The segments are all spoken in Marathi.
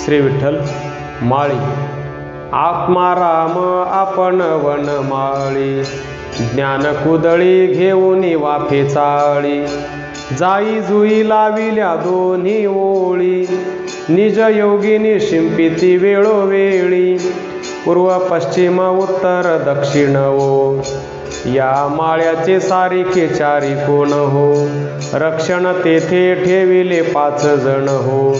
श्री विठ्ठल माळी आत्मा राम आपण वनमाळी ज्ञान कुदळी घेऊन वाफे चाळी जाई जुई लाविल्या दोन्ही ओळी निज योगिनी शिंपिती वेळोवेळी पूर्व पश्चिम उत्तर दक्षिण हो या माळ्याचे सारिके चारी कोण हो रक्षण तेथे ठेविले 5 जण हो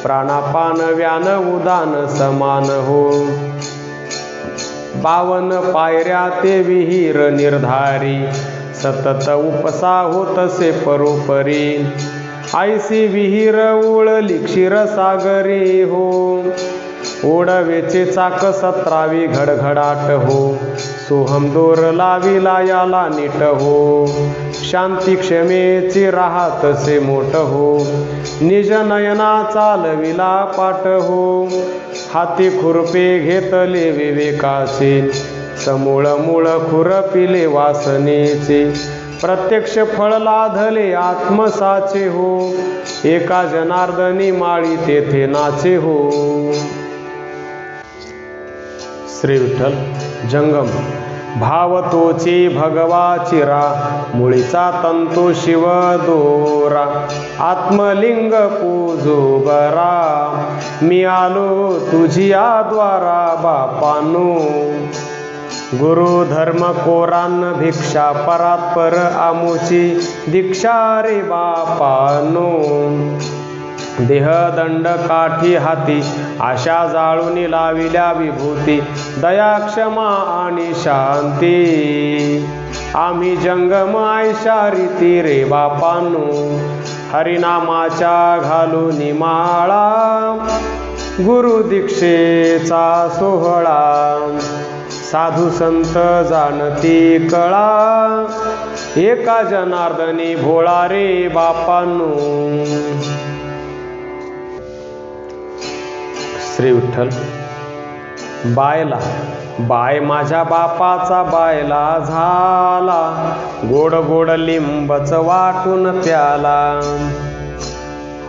प्राणापान व्यान उदान समान हो 52 पायऱ्या ते विहीर निर्धारी सतत उपसा होतसे परोपरी आईसी विहीर उळली क्षीरसागरी हो ओढवेचे चाक 17वी घडघडाट हो सोहम दोर लाविला याला नीट हो शांती क्षमेची राहतसे मोठ हो निज नयना चालविला पाठ हो हाती खुरपे घेतले विवेकाचे समूळ मूळ खुरपिले वासनेचे प्रत्यक्ष फळ लाधले आत्मसाचे हो एका जनार्दनी माळी तेथे नाचे हो। श्री विठ्ठल जंगम भाव तोची भगवाची रा मुळीचा तंतू शिव दोरा आत्मलिंग पूजो बरा मी आलो तुझिया द्वारा बापानो गुरु धर्म कोरान भिक्षा परात्पर आमुची दीक्षा रे बापानो देहदंड काठी हाती आशा जाळून लाविल्या विभूती दया क्षमा आणि शांती आम्ही जंगम आयशा रीती रे बापानो हरिनामाच्या घालून माळा गुरु दीक्षेचा सोहळा साधू संत जाणती कळा एका जनार्दनी भोळा रे बापानो। श्री विठ्ठल बायला बाय माझ्या बापाचा बायला झाला गोड गोड लिंबच वाटून प्याला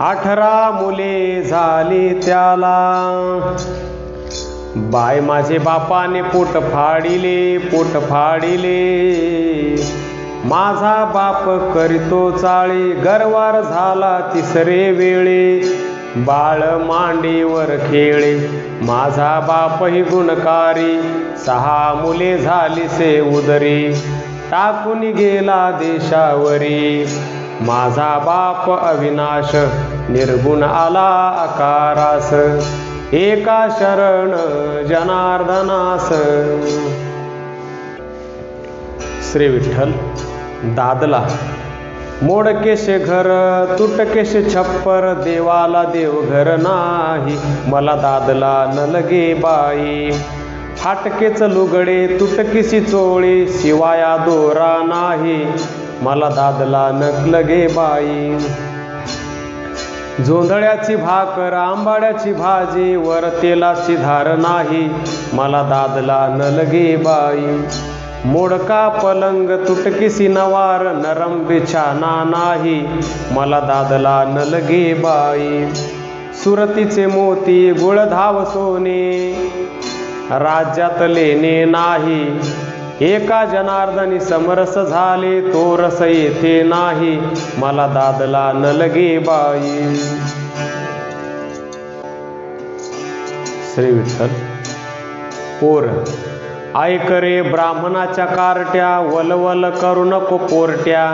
18 मुले झाली त्याला बाय माझे बापाने पोट फाडिले माझा बाप करीतो चाळी गर्वार झाला 3रे वेळे बाळ मांडीवर खेळे माझा बापही गुणकारी 6 मुले झालीसे उदरी टाकून गेला देशावरी माझा बाप अविनाश निर्गुण आला आकारास एका शरण जनार्दनास। श्री विठ्ठल दादला मोडकेश घर तुटकेश छप्पर देवाला देवघर नाही मला दादला न लगे बाई फाटकेच लुगडे तुटकीसी चोळी शिवाया दोरा नाही मला दादला न लगे बाई जोंधळ्याची भाकर आंबाड्याची भाजी वर तेलाची धार नाही मला दादला न लगे बाई मोडका पलंग तुटकीसी नवार नरम बिछाना नाही मला दादला न लगे बाई सुरतीचे मोती गुळधाव सोने राज्यात लेणे नाही एका जनार्दनी समरस झाले तो रस येथे नाही मला दादला न लगे बाई। श्री विठ्ठल पोर ऐकरे ब्राह्मणाच्या कारट्या वलवल करू नको पोरट्या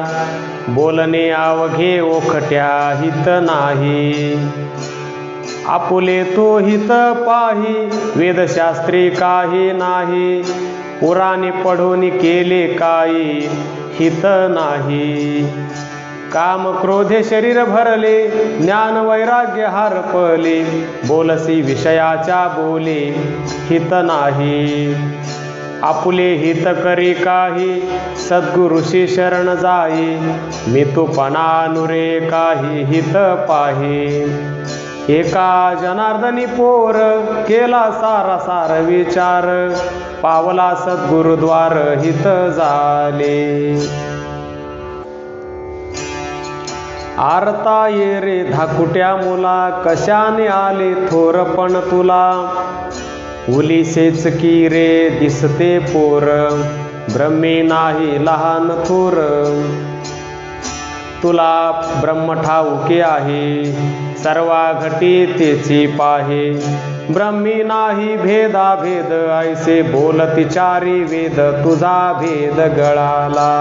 बोलणे अवघे ओखट्या हित नाही आपुले तो हित पाही वेदशास्त्री काही नाही पुराणे पढून केले काही हित नाही काम क्रोधे शरीर भरले ज्ञान वैराग्य हरपले बोलसी विषयाच्या बोले हित नाही आपुले हित करी काही सद्गुरुशी शरण जाई मी तू पणानुरे काही हित पाही एका जनार्दनी पोर केला सारा सार विचार पावला सद्गुरुद्वार हित झाले। आरता ये रे धाकुट्या मुला, कशाने आले थोरपण तुला. उलिसेच की रे दिसते पोर, ब्रह्मी नाही लहान थोर. तुला ब्रह्म ठाऊके आहे, सर्वा घटी तेची पाहे. ब्रह्मी नाही भेदा भेद, ऐसे बोलती चारी वेद. तुझा भेद गळाला.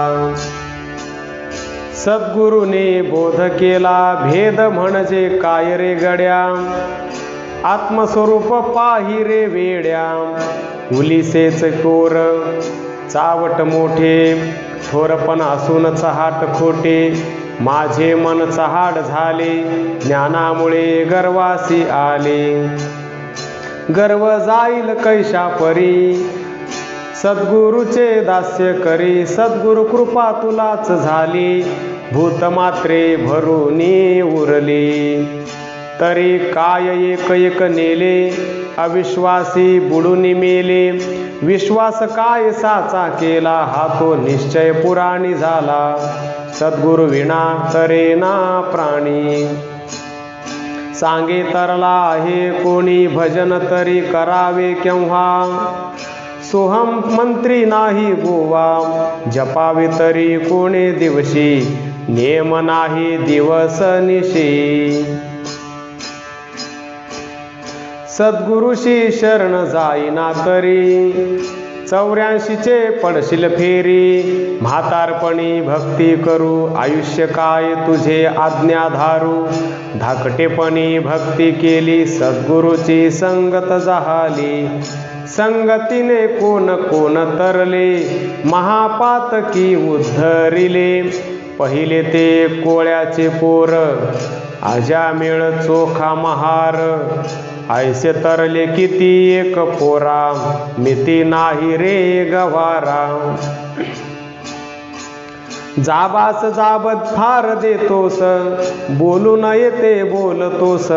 सद्गुरूने बोध केला, भेद म्हणजे काय रे गड्या. आत्मस्वरूप पाही रे वेड्या. उलिसेच थोर चावट मोठे, थोरपण असून चहाट खोटे. माझे मन चहाड झाले, ज्ञानामुळे गर्वासी आले. गर्व जाईल कैशा परी, सद्गुरूचे दास्य करी. सद्गुरु कृपा तुलाच झाली, भूतमात्रे भरूनी उरली. तरी काय एक एक नेले, अविश्वासी बुडून मेले. विश्वास काय साचा केला, हा तो निश्चय पुराणी झाला. सद्गुरु विना तरेना प्राणी. सांगे तरला आहे कोणी, भजन तरी करावे केव्हा. सोहम मंत्री नाही गोवा, जपावे तरी कोणे दिवशी. नेम नाही दिवस निशी. सद्गुरुशी शरण जाईना तरी, 84चे पडशील फेरी. म्हातारपणी भक्ती करू, आयुष्य काय तुझे आज्ञाधारू. धाकटेपणी भक्ती केली, सद्गुरूची संगत झाली. संगतीने कोण कोण तरले, महापातकी उद्धरिले. पहिले ते कोळ्याचे पोर, अजामेळ चोखा महार. ऐसे तरले किती एक पोरा, मिती नाही रे गवारा. जाबास जाबत फार देतोस, बोलू नये ते बोलतोस.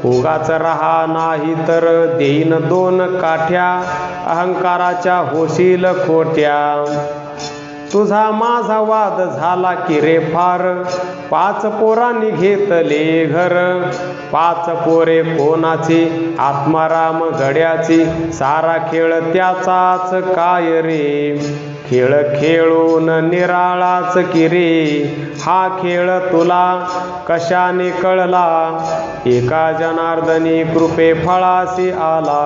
उगाच रहा नाही तर देईन दोन काठ्या, अहंकाराच्या होशील खोट्या. तुझा माझा वाद झाला की रे फार, 5 पोरांनी घेतले घर. 5 पोरे कोणाची, आत्माराम गड्याची. सारा खेळ त्याचाच काय रे, खेळ खेळून निराळाच की रे. हा खेळ तुला कशाने कळला, एका जनार्दनी कृपे फळासी आला.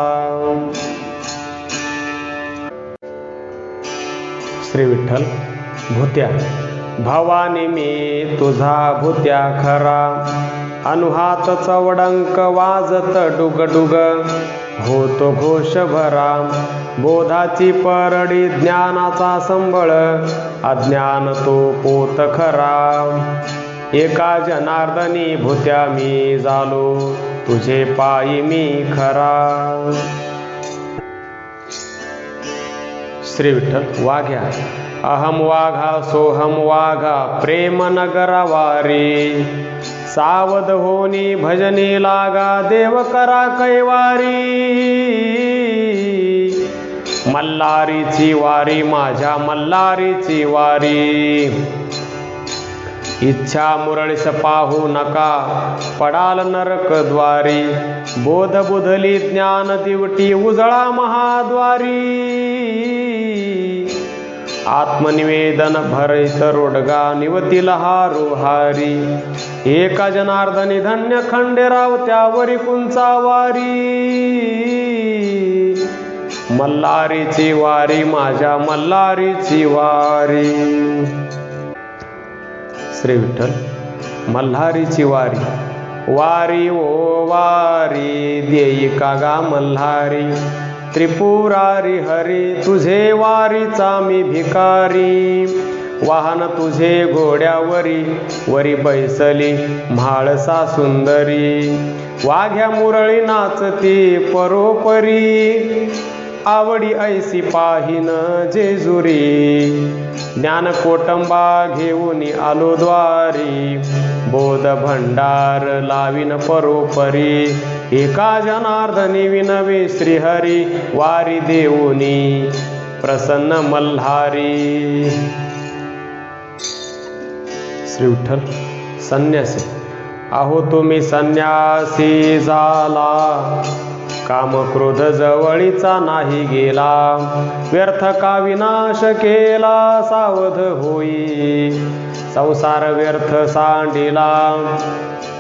श्री विठ्ठल. भूत्या. भवानी मी तुझा भूत्या खरा, अनुहात चवडंक वाजत डुगडुग. होतो घोष भरा, बोधाची परडी ज्ञानाचा संबळ. अज्ञान तो पोत खरा, एका जनार्दनी भूत्या मी झालो. तुझे पायी मी खरा. श्री विठ्ठल. वाघ्या. अहम वाघा सोहम वाघा, प्रेम नगरा वारी. सावध होनी भजनी लागा, देव करा कैवारी. मल्हारीची वारी माझ्या मल्हारीची वारी. इच्छा मुरळीस पाहू नका, पडाल नरक द्वारी. बोध बुधली ज्ञान दिवटी, उजळा महाद्वारी. आत्मनिवेदन भरित रोडगा, निवतील हारू हारी. एका जनार्दनी धन्य खंडेराव, त्यावरी कुंचा वारी. मल्हारीची वारी माझ्या मल्हारीची वारी. श्री विठ्ठल. मल्हारीची वारी. वारी ओ वारी, देई कागा मल्हारी. त्रिपुरारी हरी, तुझे वारीचा मी भिकारी. वाहन तुझे घोड्यावरी, वरी बैसली म्हाळसा सुंदरी. वाघ्या मुरळी नाचती परोपरी, आवडी ऐसी पाहिन जेजुरी. ज्ञान कोटंबा घेऊन आलो द्वारी, बोध भंडार लाविन परोपरी. एका जनार्दनी विनवे श्रीहरी, वारी देऊनी प्रसन्न मल्हारी. श्री विठ्ठल. संन्यासी. अहो तुम्ही संन्यासी झाला, काम क्रोध जवळीचा नाही गेला, व्यर्थ का विनाश केला सावध होई, संसार व्यर्थ सांडिला,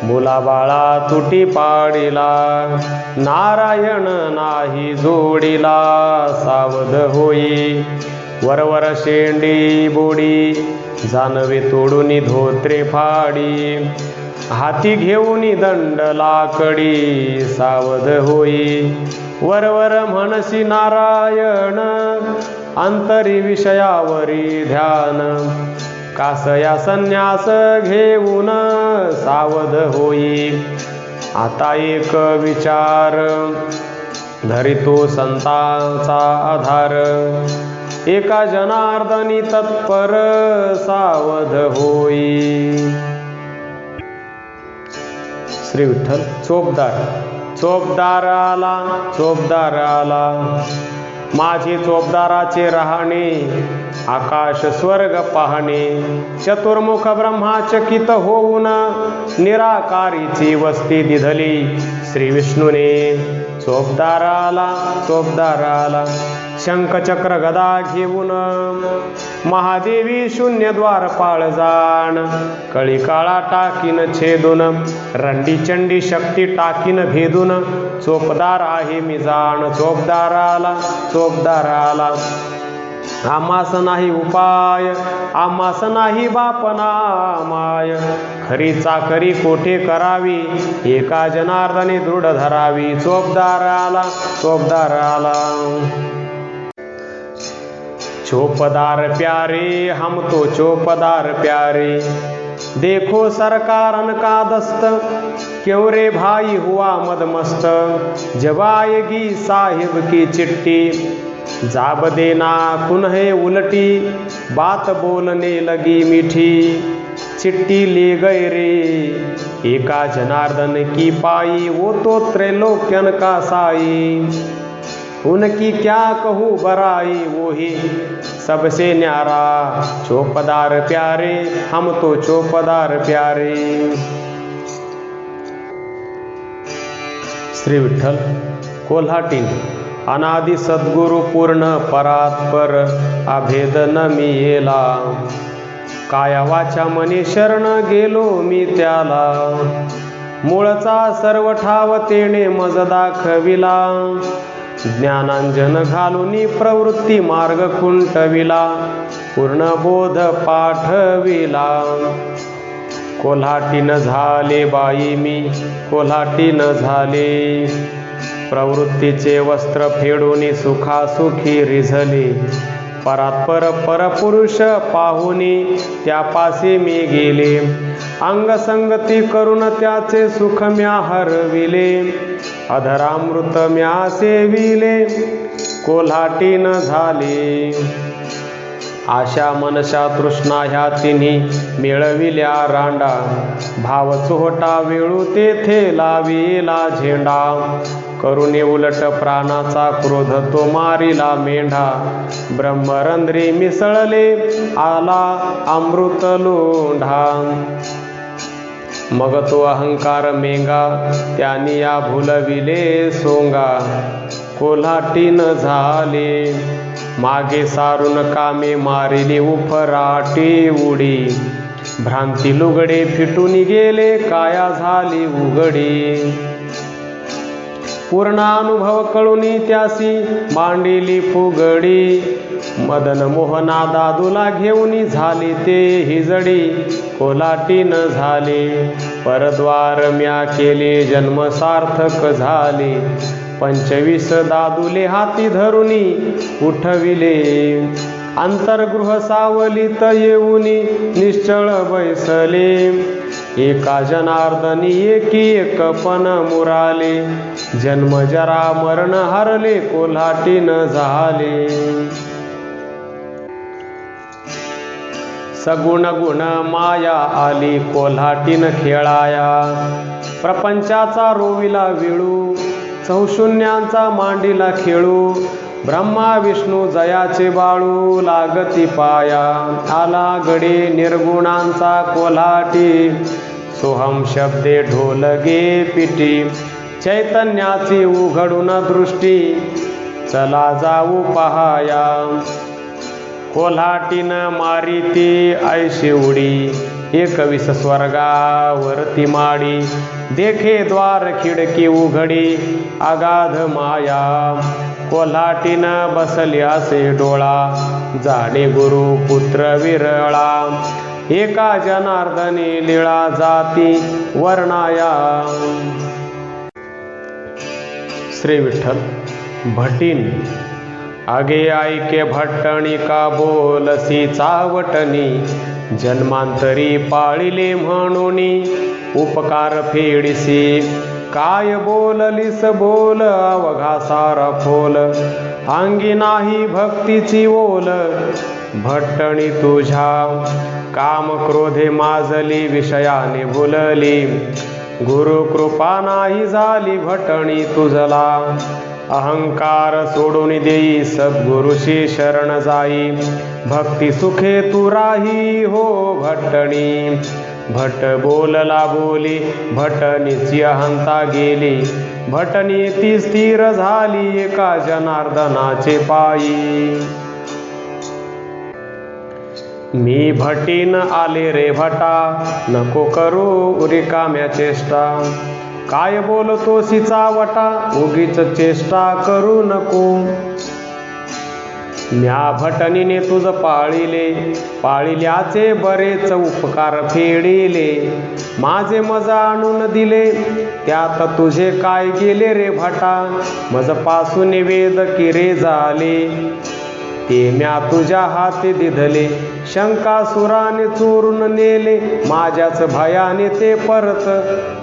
मुलाबाळा तुटी पाडिला, नारायण नाही जोडिला सावध होई, वरवर शेंडी बोडी, जानवे तोडून धोत्रे फाडी, हाती घेऊन दंड लाकडी सावध होई, वरवर म्हणसी नारायण, अंतरी विषयावरी ध्यान, कासया संन्यास घेऊन सावध होई, आता एक विचार, धरितो संतांचा आधार, एका जनार्दनी तत्पर सावध होई. श्री विठ्ठल. चोपदार. चोपदार आला, चोपदार आला, माझे चोपदाराचे राहणे, आकाश स्वर्ग पाहणे, चतुर्मुख ब्रह्माचकित होऊन निराकारीची वस्ती दिधली श्री विष्णूने. चोपदार आला, चोपदार आला, शंख चक्र गदा घेऊन, महादेवी शून्य द्वारपाळ जाण, कळी काळा टाकीन छेदून, रंडी चंडी शक्ती टाकीन भेदून, चोपदार आहे मी जाण. चोपदार आला, चोपदार आला, आमास नाही उपाय, आमास नाही बापना माय, खरी चाकरी कोठे करावी, एका जनार्दनी दृढ धरावी. चोपदार आला, चोपदार आला. चोपदार प्यारे, हम तो चोपदार प्यारे, देखो सरकार का दस्त, क्यों रे भाई हुआ मदमस्त, जब आएगी साहिब की चिट्ठी, जाब देना कुन्हे उलटी, बात बोलने लगी मीठी, चिट्ठी ले गए रे एका जनार्दन की पाई, वो तो त्रैलोक्यन का साई, उनकी क्या कहूँ बराई, वो ही सबसे न्यारा. चोपदार प्यारे, हम तो चोपदार प्यारे. श्री विठ्ठल. कोल्हाटी. अनादि सद्गुरु पूर्ण परात्पर, अभेद न मिळेला, काया वाचा मनी शरण गेलो मी त्याला, मूळचा सर्व ठाव तेने मज दाखविला, ज्ञानांजन घालून प्रवृत्ती मार्ग खुंटविला, पूर्ण बोध पाठविला. कोल्हाटीन झाले बाई मी, कोल्हाटीन झाले, प्रवृत्तीचे वस्त्र फेडून सुखासुखी रिझले, परात्पर परपुरुष पाहुनी त्यापासी मी गेले, अंगसंगती करून त्याचे सुख म्या हरविले, अधरामृत म्या सेविले, कोल्हाटीन झाले. आशा मनशा तृष्णा ह्या तिन्ही मिळविल्या रांडा, भाव चोहटा वेळू तेथे लाविला झेंडा, करुणे उलट प्राणाचा क्रोध तो मारिला मेंढा, ब्रह्मरंध्री मिसळले आला अमृत लोंढा, मग तो अहंकार मेंगा त्यानी या भुलविले सोंगा, कोल्हाटीन झाले. मागे सारून कामे मारिली उफराटी उडी, भ्रांती लुगडे फिटून गेले काया झाली उघडी, पूर्ण अनुभव कळूनी त्यासी मांडिली फुगडी, मदन मोहना दादूला घेऊन झाली ते हिजडी, कोल्हाटीन झाले. परद्वार म्या केले जन्म सार्थक झाले, 25 दादुले हाती धरुनी उठविले, अंतर्गृह सावलीत येऊनी निश्चळ बैसले, एका जनार्दनी एकी एकपण मुराले, जन्म जरा मरण हरले कोल्हाटीन झाले. सगुण गुण माया आली कोल्हाटीन खेळाया, प्रपंचाचा रोविला विळू, चौशून्यांचा मांडीला खेळू, ब्रह्मा विष्णू जयाचे बाळू लागती पाया, आला गडे निर्गुणांचा कोल्हाटी, सोहम शब्दे ढोलगे पिटी चैतन्याची उघडून दृष्टी चला जाऊ पहाया कोल्हाटीन मारिती ऐशी उडी 21 स्वर्गावरती माडी देखे द्वार खिडकी उघडी अगाध माया कोल्हाटीन बसली असे डोळा जाणे गुरु पुत्र विरळा एका जनार्दनी लीळा जाती वर्णाया. श्री विठ्ठल. भटीन आगे ऐके भट्टणी का बोलसी चावटणी जन्मांतरी पाळिले म्हणूनी उपकार फेडिसी काय बोललीस बोल अवघा सारा फोल अंगी नाही भक्तीची ओल भट्टणी तुझ्या काम क्रोधे माजली विषयाने भुलली गुरु कृपा नाही झाली भटणी तुझला अहंकार सोडून देई सद्गुरुशी शरण जाई भक्ती सुखे तू राही हो भट्टणी. भट बोलला बोली भटणीची अहंता गेली भटणी ती स्थिर झाली एका जनार्दनाचे पायी. मी भटीन आले रे भटा नको करू रिकाम्या चेष्टा काय बोलतोसी चावटा उगीच चेष्टा करू नको. म्या भटणीने तुझ पाळिल्याचे बरेच उपकार फेडिले माझे मज आणून दिले त्यात तुझे काय गेले रे भटा मज पासून वेद किरे झाले ते म्या तुझ्या हाती दिधले शंकासुराने चोरून नेले माझ्याच भयाने ते परत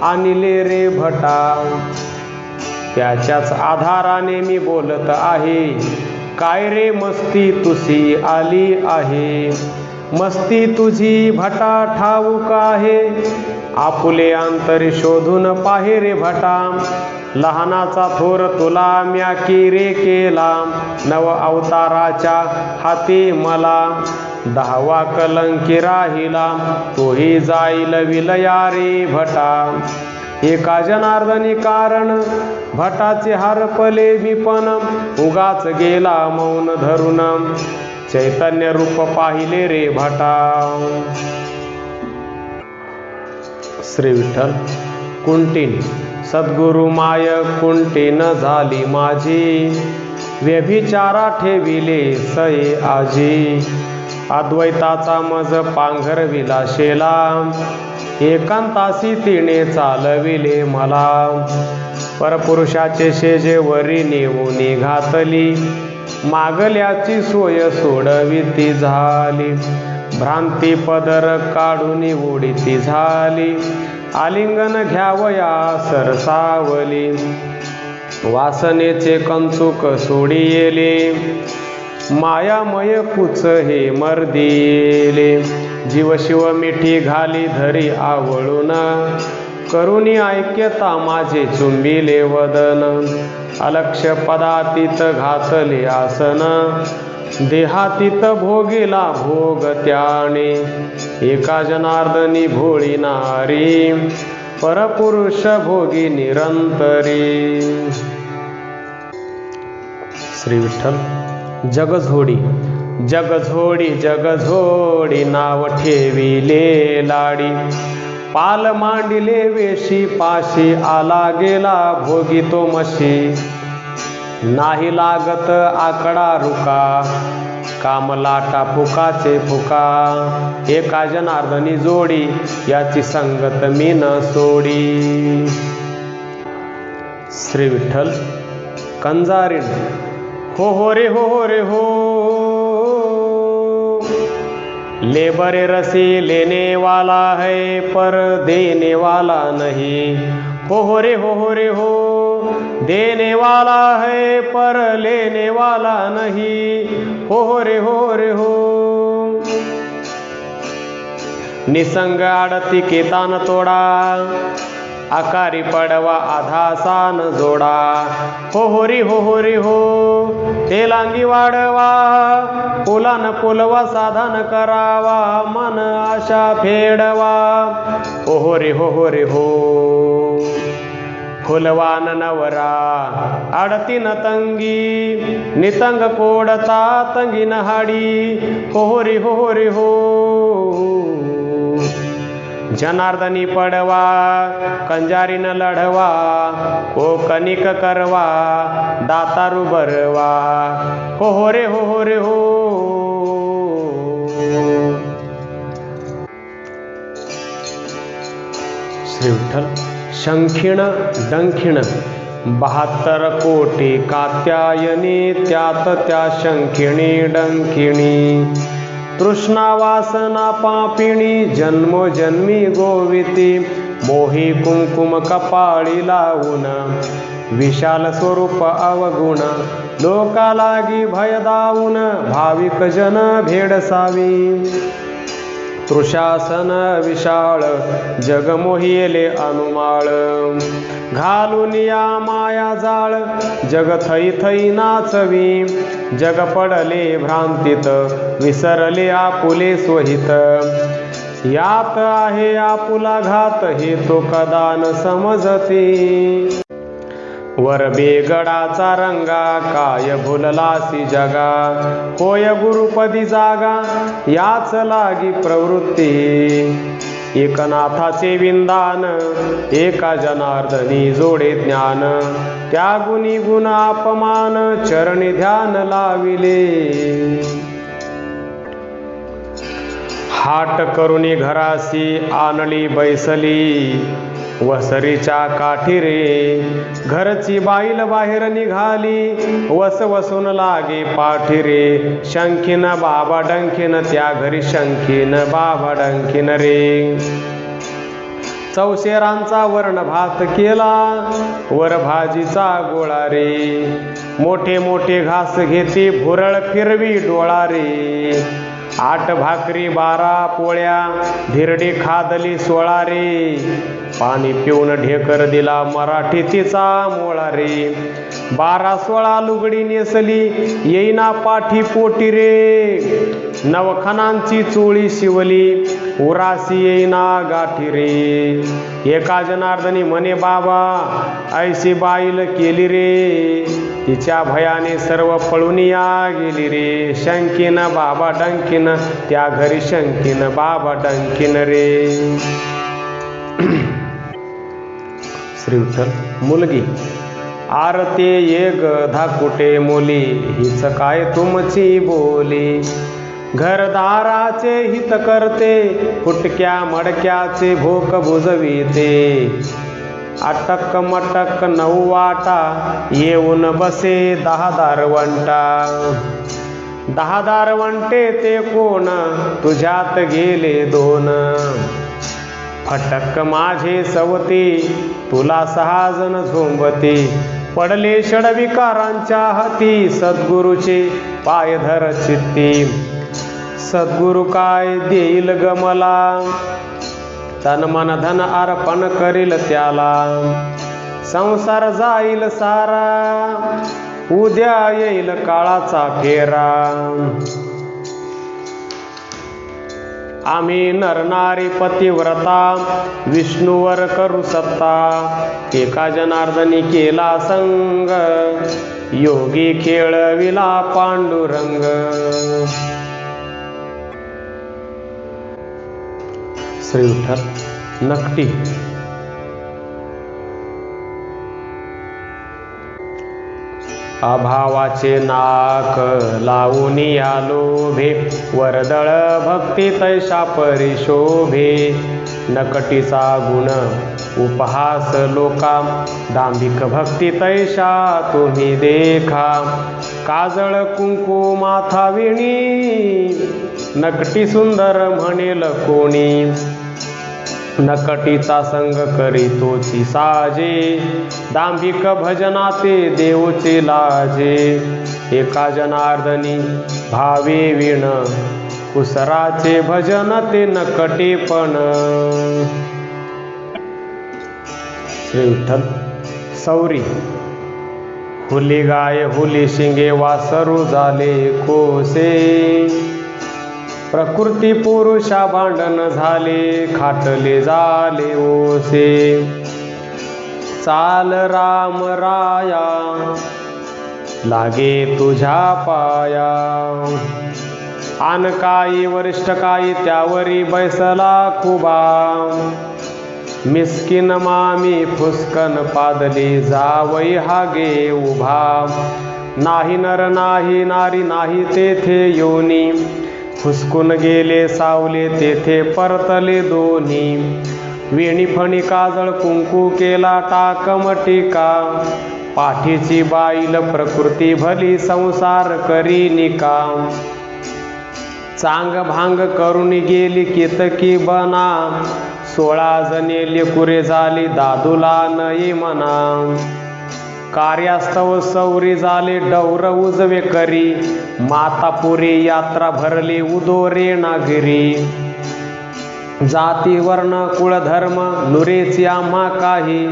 आणले रे भटा. त्याच्याच आधाराने मी बोलत आहे काय रे मस्ती तुझी आली आहे मस्ती तुझी भटा ठाऊक आहे आपुले अंतरी शोधून पाहे रे भटा लहानाचा थोर तुला म्या की रे केला नव अवताराच्या हाती मला 10वा कलंकी राहिला तोही जाईल विलया रे भटा. एका जनार्दनी कारण भटाचे हरपले विपन उगाच गेला मौन धरून चैतन्य रूप पाहिले रे भटा. श्री विठ्ठल. कुंटीन सद्गुरु माय कुंटीन झाली माझी व्यभिचारा ठेविले सये आजी अद्वैताचा मज पांघरविला शेला एकांतासी तिने चालविले मला परपुरुषाचे शेजे वरी नेऊनी घातली मागल्याची सोय सोडविती झाली भ्रांती पदर काढून उडीती झाली आलिंगन घ्यावया सरसावली वासनेचे कंचुक सोडियेले मायामय कुच हे मर्दिले जीव शिव मिठी घाली धरी आवळून करुणी ऐक्यता माझे चुंबिले वदन अलक्ष पदातीत घातले आसन देहातीत भोगिला भोग त्याने एका जनार्दनी भोळी नारी परपुरुष भोगी निरंतरी. श्री विठ्ठल. जगझोडी जगझोडी जगझोडी नाव ठेविले लाडी पाल मांडिले वेशी पाशी आला गेला भोगी तो मशी नाही लागत आकडा रुका काम लाटा फुकाचे फुका एका जनार्दनी जोडी याची संगत मी न सोडी. श्री विठ्ठल. कंजारीण हो रे हो ले बरे रसी लेने वाला है पर देने वाला नहीं हो रे हो देने वाला है पर लेने वाला नहीं हो रे हो. निसंग आडती केतान तोडा आकारी पडवा आधासान जोडा. हो री हो हे लांगी वाढवा, पुलान पुलवा साधन करावा, मन आशा फेडवा. हो रे हो फुलवान नवरा आडतीन तंगी, नितंग कोडता तंगीन हाडी. हो रे हो जनार्दनी पडवा, कंजारीन लढवा, कोकनिक करवा, दातारू बरवा. हो रे हो श्री विठ्ठल. शंखिण डंखिण 72 कोटी कात्यायनी, त्यात त्या शंखिणी डंखिणी. तृष्णा वासना पापिणी, जन्मोजन्मी गोविती. मोही कुंकुम कपाळी लावून, विशाल स्वरूप अवगुण. लोका लागी भय दावून, भाविक जन भेडसावी. तृषासन विशाळ, जग मोहिले अनुमाळ. घालून या माया जाळ, जग थई थई नाचवी. जग पडले भ्रांतीत, विसरले आपुले स्वहित. यात आहे आपुला घात, हे तो कदा न समजती. वर बेगडाचा रंगा, काय भुललासी जगा. होय गुरुपदी जागा, याच लागी प्रवृत्ती. एकनाथाचे विंदान, एका जनार्दनी जोडे ज्ञान. त्या गुणी गुण अपमान, चरणी ध्यान लाविले. हाट करुणी घरासी, आणली बैसली. वसरीच्या काठी रे, घरची बाईल बाहेर निघाली. वसून लागे पाठी रे, शंखीन बाबा डंखीन. त्या घरी शंखीन बाबा डंखीन रे. चौशेरांचा वर्ण भात केला, वर भाजीचा गोळा रे. मोठे मोठे घास घेते, भुरळ फिरवी डोळा रे. 8 भाकरी 12 पोळ्या, धिरडी खादली 16 रे. पाणी पिऊन ढेकर दिला, मराठी तिचा मोळा रे. 12-16 लुगडी नेसली, येईना पाठी पोटी रे. नवखनांची चोळी शिवली, उरासी येईना गाठी रे. एका जनार्दनी म्हणे बाबा, ऐशी बाईल केली रे. तिच्या भयाने सर्व पळून या गेली रे. शंकीन बाबा डंकीन, त्या घरी शंकीन बाबा डंकीन रे. श्री विठ्ठल. मुलगी आरते ये गधा कुटे मुली, हीच काय तुमची बोली. घरदाराचे हित करते, फुटक्या मडक्याचे भोक बुजविते. अटक मटक 9 वाटा, येऊन बसे 10 दारवंटा. 10 दारवंटे ते कोण, तुझ्यात गेले 2. फटक माझे सवती, तुला 6 जण झोंबती. पडले षडविकारांच्या हाती, सद्गुरूचे पाय धर चित्ती. सद्गुरु काय देईल ग मला, तन मन धन अर्पण करील त्याला. संसार जाईल सारा, उद्या येईल काळाचा फेरा. आम्ही नरनारी पतिव्रता, विष्णूवर करू सत्ता. एका जनार्दनी केला संग, योगी खेळविला पांडुरंग. श्री विठ्ठल. नकटी अभावाचे नाक लावून या लोभे, वरदळ भक्ती तैशा परिशोभे. नकटीचा गुण उपहास लोका, दांभिक भक्ती तैशा तुम्ही देखा. काजळ कुंकू माथाविणी, नकटी सुंदर म्हणेल कोणी. नकटीचा संग करीतोची साजे, दांभिक भजनाते देवचे लाजे. एका जनार्दनी भावे विण, कुसराचे भजन ते नकटेपण. श्री विठ्ठल. सौरी. हुली गाय हुली शिंगे वासरू झाले कोसे, प्रकृती पुरुषा भांडण झाले खाटले झाले ओसे. चाल राम राया लागे तुझ्या पाया, आन काही वरिष्ठ काही त्यावरी बैसला खुबा. मिस्किन मामी फुसकन पादली जावई हागे उभा. नाही नर नाही नारी नाही तेथे योनी, फुसकून गेले सावले तेथे परतले दोन्ही. वेणी फणी काजळ कुंकू केला टाकम टीका, पाठीची बाईल प्रकृती भली संसार करी निका. चांग भांग करून गेली केतकी बना, 16 जणे लेकुरे झाली दादूला नये मना. कार्यास्तव सौरी झाले डौर उजवे करी, मातापुरी यात्रा भरली उदोरे नागरी. जाती वर्ण कुळ धर्म नुरेची आम्हा काही,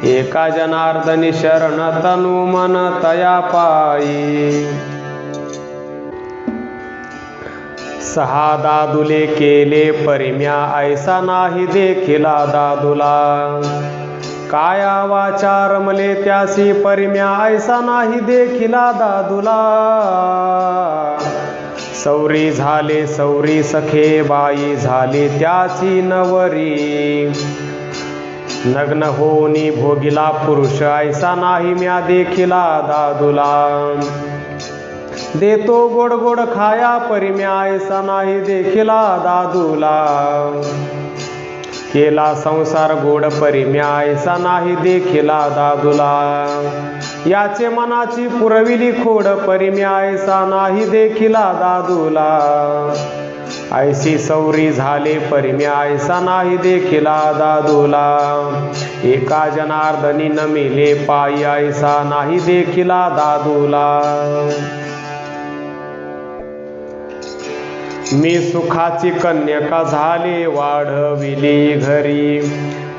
एका जनार्दनी शरण तनु मन तया पायी. 6 दादुले केले परिम्या ऐसा नाही देखिला दादुला. काया वाचा रमले त्यासी परिम्या ऐसा नाही देखिला दादुला. सौरी झाले सौरी सखे बाई झाली त्याची नवरी. नग्न होनी भोगिला पुरुष ऐसा नाही म्या देखिला दादुला. देतो गोड गोड खाया परिम्या ऐसा नाही देखिला दादूला. केला संसार गोड परिम्या ऐसा नाही देखिला दादूला. याचे मनाची पुरविली खोड परिम्या ऐसा नाही देखिला दादूला. ऐसी सौरी झाले परिम्या ऐसा नाही देखिला दादूला. एका जनार्दनी नमिले पायी ऐसा नाही देखिला दादूला. मी सुखाची कन्यका झाले वाढविली घरी,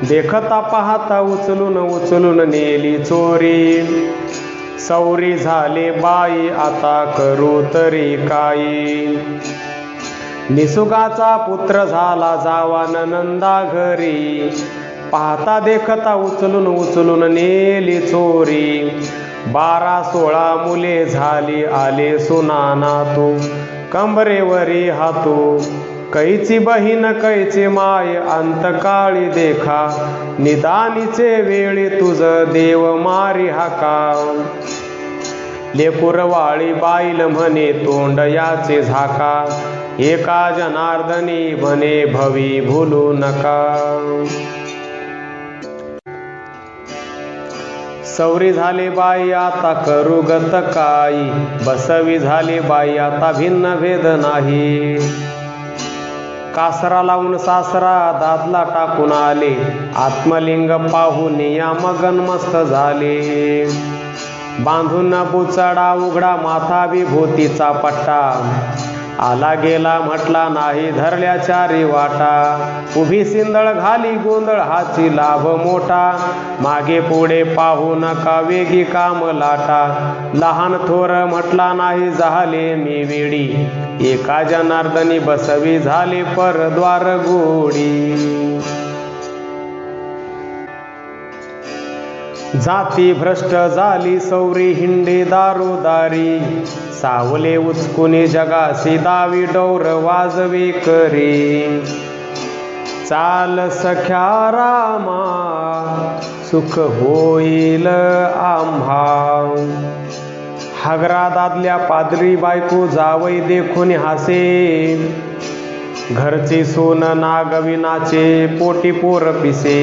देखता पाहता उचलून उचलून नेली चोरी. सौरी झाले बाई आता करू तरी काही, निसुगाचा पुत्र झाला जावा नंदा घरी. पाहता देखता उचलून उचलून नेली चोरी. 12-16 मुले झाली आले सुनाना तू, कंबरेवरी हातू. कैची बहीण कैची माय अंतकाळी देखा, निदानीचे वेळी तुझ देव मारी हाका. लेपुरवाळी बाईल म्हणे तोंड याचे झाका, एका जनार्दनी म्हणे भवी भूलू नका. सौरी झाले बाई आता करू गत काही, बसवी झाली बाई आता भिन्न भेद नाही. कासरा लावून सासरा दादला टाकून आले, आत्मलिंग पाहून या मगन मस्त झाले. बांधून बुचडा उघडा माथा विभूतीचा पट्टा, आला गेला म्हटला नाही धरल्या चारी वाटा. उभी सिंदळ घाली गोंधळ हाची लाभ मोठा, मागे पुढे पाहू नका वेगी काम लाटा. लहान थोर म्हटला नाही झाले मी वेडी, एका जनार्दनी बसवी झाले परद्वार गोडी. जाती भ्रष्ट झाली सौरी हिंडे दारोदारी, सावले उचकुनी जगासी दावी डौर वाजवे करी. चाल सख्या रामा सुख होईल आम्हा, हागरा दादल्या पादरी बायको जावई देखून हासे. घरचे सोन नागविनाचे पोटी पोर पिसे.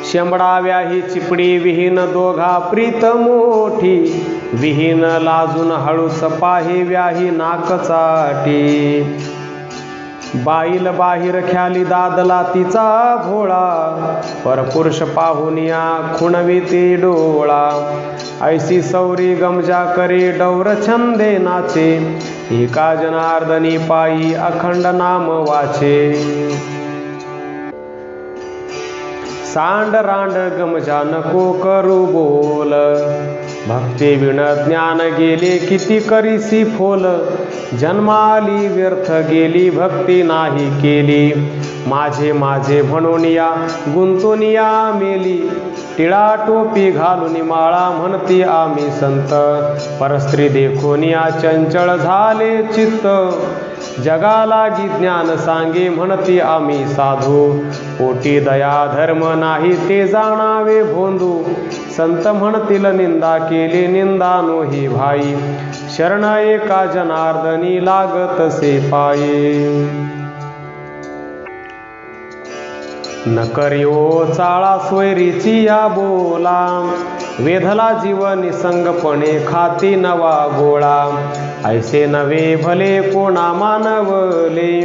शेंबडा व्याही चिपडी विहीन दोघा प्रीत मोठी, विहीन लाजून हळूच पाही व्याही नाक चाटी. बाईल बाहेर ख्याली दादला तिचा भोळा, परपुरुष पाहुनिया खुणविती डोळा. ऐसी सौरी गमजा करे डौर छंदे नाचे, एका जनार्दनी पायी अखंड नाम वाचे. सांड रांड गमजा नको करू बोल, भक्ती विण ज्ञान गेले किती करीसी फोल, जन्माली व्यर्थ गेली भक्ती नाही केली, माझे माझे म्हणून या गुंतून या मेली, टिळा टोपी घालून माळा म्हणती आम्ही संत, परस्त्री देखून या चंचळ झाले चित्त, जगालागी ज्ञान सांगे म्हणती आम्ही साधू, पोटी दया धर्म नाही ते जाणावे भोंदू, संत म्हणतील निंदा केली निंदा नोही भाई, शरण एका जनार्दनी लागतसे पायी, न करियो चाळा स्वैरीची या बोला, वेधला जीव निसंगपणे खाती नवा गोळा, ऐसे नवे भले कोणा मानवले,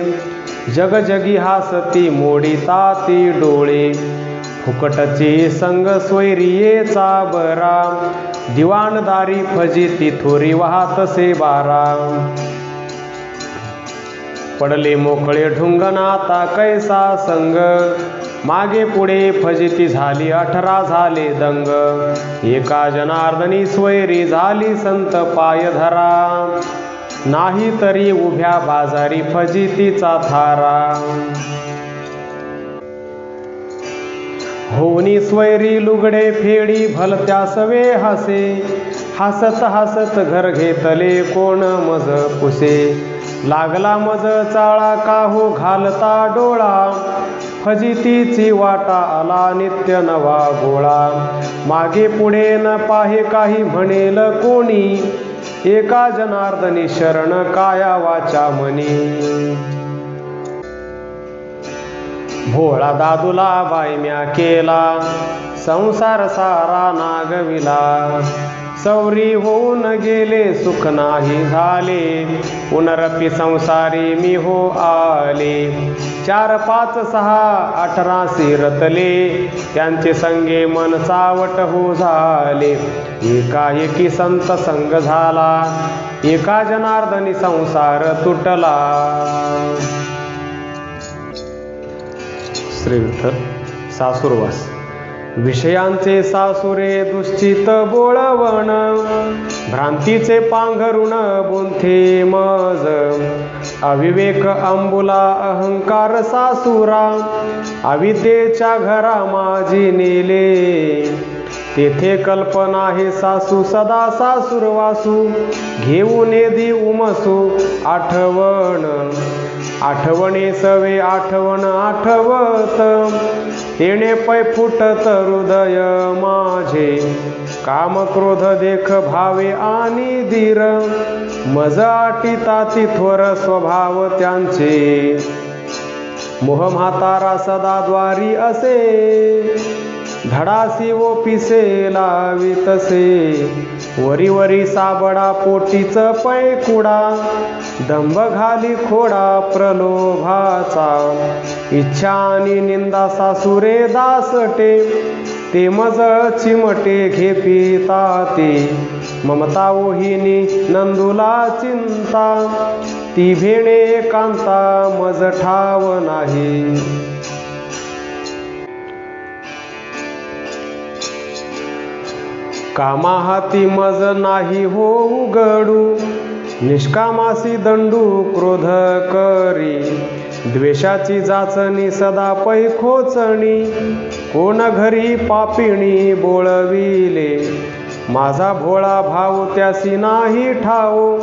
जगजगी हासती मोडी ताती डोळे, फुकटची संग स्वैरियेचा बरा, दिवाणदारी फजिती थोरी वाहतसे बारा, पडले मोकळे ढुंगण आता कैसा संग, मागे पुढे फजिती झाली 18 झाले दंग, एका जनार्दनी स्वैरी झाली संत पाय धरा, नाही तरी उभ्या बाजारी फजितीचा थारा, होनी स्वैरी लुगडे फेडी भलत्या सवे हसे, हसत हसत घर घेतले कोण मज पुसे, लागला मज चाळा काहू घालता डोळा, फजितीची वाटा आला नित्य नवा गोळा, मागे पुढे न पाहे काही म्हणेल कोणी, एका जनार्दनी शरण काया वाचा मनी, भोळा दादूला बायम्या केला, संसार सारा नागविला, सौरी होऊन गेले सुख नाही झाले, पुनरपी संसारी मी हो आले, 4 5 6 18 रतले, त्यांचे संगे मन चावट हो झाले, एकाएकी संत संग झाला, एका जनार्दनी संसार तुटला. श्री विठ्ठल. सासुरवास. विषयांचे सासुरे दुश्चित बोळवण, भ्रांतीचे पांघरुण बुंथे मज, अविवेक अंबुला अहंकार सासुरा, अविद्येच्या घरा माझी नेले, तेथे कल्पना हे सासू सदा सासुरवासू, घेऊन दी उमसू आठवण, आठवणे सवे आठवण आठवत, तेणे पै फुटत हृदय माझे, काम क्रोध देख भावे आणि धीर, मज आटिता तिथवर स्वभाव त्यांचे, मोह म्हातारा सदा द्वारी असे, धडासी व पिसे लावितसे, वरी वरी साबडा पोटीच पैकुडा, दंभ घाली खोडा प्रलोभाचा, इच्छा आणि निंदा सासुरे दासटे, ते मज चिमटे घेपिता ते, ममता ओहिनी नंदुला चिंता, ती भेणे कांता मज ठाव नाही. कामा हाती मज नाही हो उघडू, निष्कामासी दंडू क्रोध करी, द्वेषाची जाचणी सदा पै खोचणी, कोण घरी पापिणी बोळविले, माझा भोळा भाऊ त्यासी नाही ठाऊ,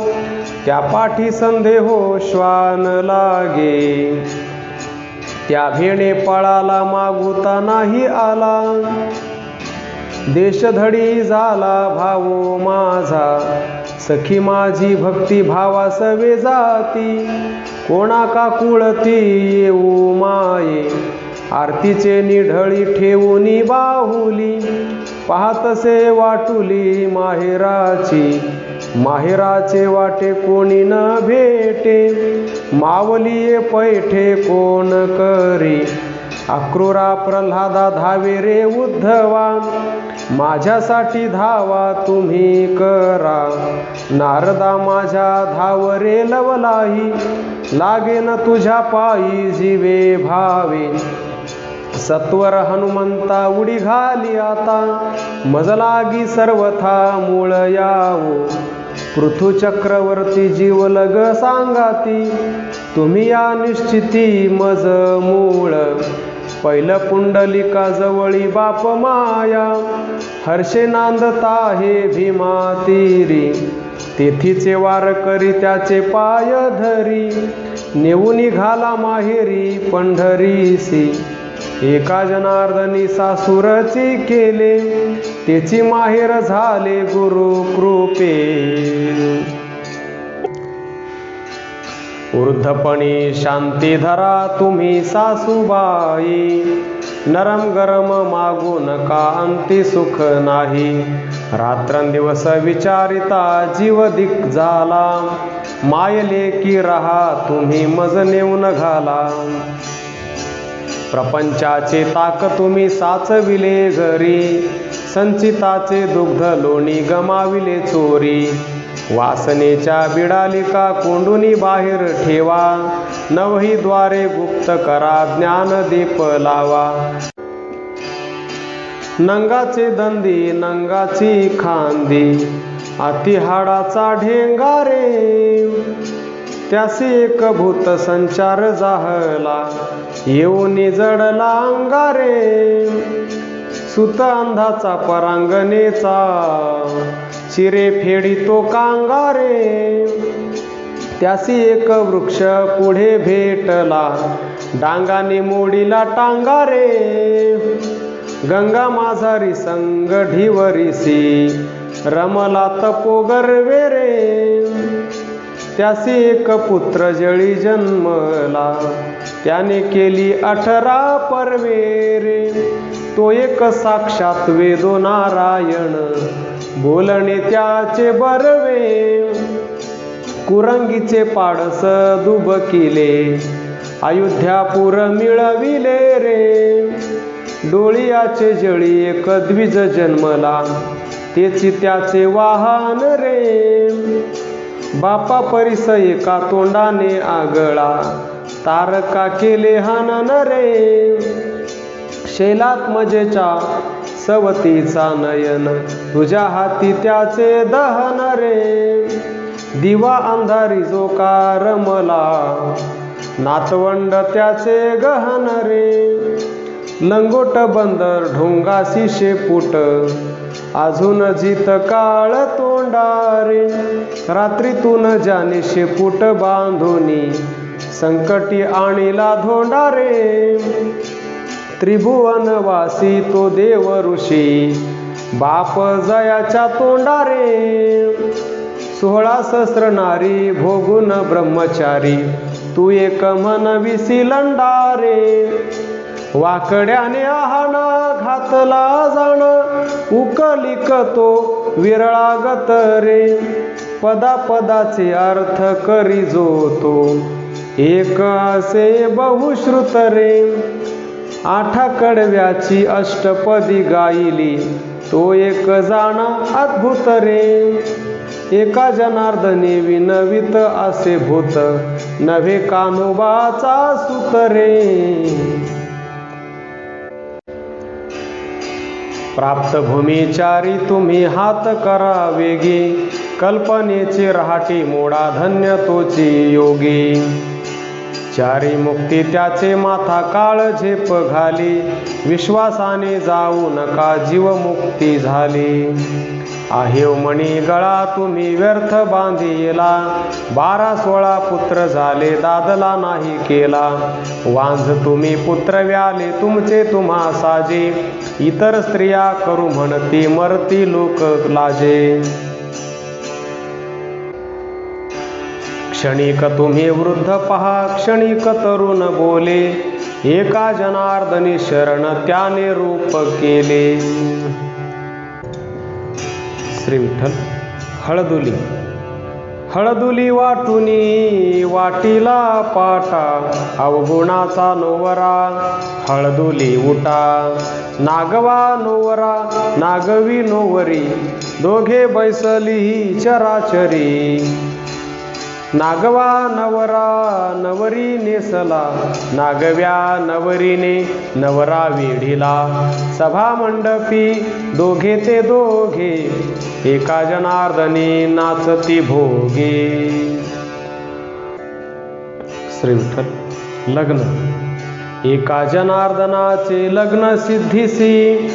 त्या पाठी संदेहो श्वान लागे, त्या भेणे पळाला मागुता नाही आला, देशधडी झाला भाऊ माझा, सखी माझी भक्ती भावा सवे जाती, कोणा का कुळती येऊ माये, आरतीचे निढळी ठेवूनी बाहुली, पाहतसे वाटुली माहेराची, माहेराचे वाटे कोणी न भेटे, मावलिये पैठे कोण करी, अक्रूरा प्रल्हादा धावे रे उद्धवा, माझ्यासाठी धावा तुम्ही करा, नारदा माझ्या धाव रे लवलाही, लागेन तुझ्या पायी जीवे भावे, सत्वर हनुमंता उडी घाली आता, मज लागी सर्वथा मूळ यावो. पृथु चक्रवर्ती जीवलग सांगाती, तुम्ही या निश्चिती मज मूळ. पहिलं पुंडलिका जवळी बाप माया, हर्षे नांदता हे भीमा तीरी. तेथीचे वार करी त्याचे पाय धरी, नेऊन निघाला माहेरी पंढरीसी. एका जनार्दनी सासुरची केले, तेची माहेर झाले गुरु कृपे. ऊर्ध्वपणी शांती धरा तुम्ही सासूबाई, नरम गरम मागू नका अंती सुख नाही. रात्रंदिवस विचारिता जीव दिक झाला, मायले की रहा तुम्ही मज नेऊन घाला. प्रपंचाचे ताक तुम्ही साचविले घरी, संचिताचे दुग्ध लोणी गमाविले चोरी. वासनेच्या बिडालिका कोंडुनी बाहेर ठेवा, नवही द्वारे गुप्त करा ज्ञानदीप लावा. नंगाचे दंदी नंगाची खांदी, अति हाडाचा ढेंगा रे. त्यासी एक भूत संचार जाहला, येऊन जडला अंगारे. सुत अंधाचा परांगणेचा, चिरे फेडी तो कांगारे. त्यासी एक वृक्ष पुढे भेटला, डांगाने मोडीला टांगारे. गंगा माझारी संग ढिवरीसी, रमला तपोगर वेरे. त्यासी एक पुत्र जळी जन्मला, त्याने केली 18 परवेरे. तो एक साक्षात वेदो नारायण, बोलणे त्याचे बरवे. कुरंगीचे पाडस दुबकिले, अयोध्यापूर मिळविले रे. डोळियाचे जळी एक द्विज जन्मला, तेची त्याचे वाहन रे. बापा परिस एका तोंडाने आगळा, तारका केले हनन रे. शैलात्मजेच्या सवतीचा नयन, तुझ्या हाती त्याचे दहन रे. दिवा अंधारी जो का रमला, नातवंड त्याचे गहन रे. लंगोट बंदर ढोंगासी शेपूट, अजून जित काळ तोंडारे. रात्रीतून ज्याने शेपूट बांधोनी, संकटी आणिला धोंडारे. त्रिभुवनवासी तो देव ऋषी, बाप जयाच्या तोंडारे. 16 सहस्र नारी भोगुन ब्रह्मचारी, तू एक म्हणविसी लंडारे. वाकड्याने आहाना घातला जाण, उकलिक तो विरळागत रे. पदापदाचे अर्थ करी जो तो, एक असे बहुश्रुत रे. 8 कडव्याची अष्टपदी गायली, तो एक जाण अद्भुत रे. एका जनार्दनी विनवित असे भूत, नव्हे कान्होबाचा सुत रे. प्राप्त भूमिचारी तुम्ही हात करा वेगी, कल्पनेची रहाटी मोडा धन्य तोची योगी. चारी मुक्ती त्याचे माथा काळ झेप घाली, विश्वासाने जाऊ नका जीवमुक्ती झाली. आहेव मणी गळा तुम्ही व्यर्थ बांधिला, 12-16 पुत्र झाले दादला नाही केला. वांझ तुम्ही पुत्र व्याले तुमचे तुम्हा साजे, इतर स्त्रिया करू म्हणती मरती लोक लाजे. क्षणिक तुम्ही वृद्ध पहा क्षणिक तरुण बोले, एका जनार्दनी शरण त्याने रूप केले. श्री विठ्ठल. हळदुली हळदुली वाटुनी वाटीला पाटा, अवगुणाचा नोवरा हळदुली उटा. नागवा नोवरा नागवी नोवरी, दोघे बैसली चराचरी. नागवा नवरा नवरी नेसला, नागव्या नवरीने नवरा वेढिला. सभा मंडपी दोघे ते दोघे, एका जनार्दनी नाचती भोगे. श्री विठ्ठल. लग्न. एका जनार्दनाचे लग्न सिद्धीसी,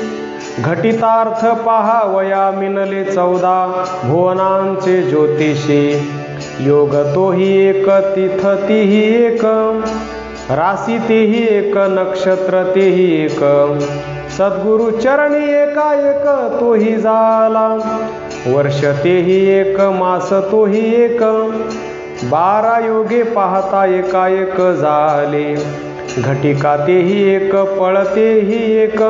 घटितार्थ पहावया मिनले 14 भुवनांचे ज्योतिषी. योग तोही एक, तिथ तीही एक, राशी तेही एक, नक्षत्र तेही एक. सद्गुरु चरणी एकाएक तोही झाला, वर्ष तेही एक, मास तोही एक. 12 योगे पाहता एकाएक झाले, घटिका तेही एक, पळतेही एक.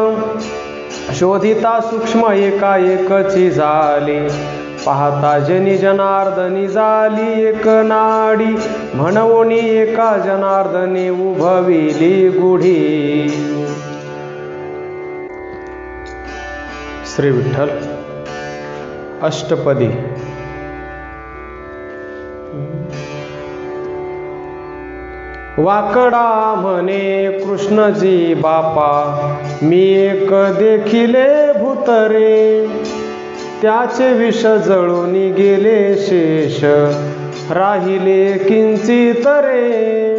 शोधिता सूक्ष्म एकाएकची झाली, पाहता जनी जनार्दनी झाली एक नाडी. म्हणवोनी एका जनार्दनी उभविली गुढी. श्री विठ्ठल. अष्टपदी. वाकडा म्हणे कृष्णजी बापा, मी एक देखिले भूतरे. त्याचे विष जळून गेले शेष, राहिले किंचित रे.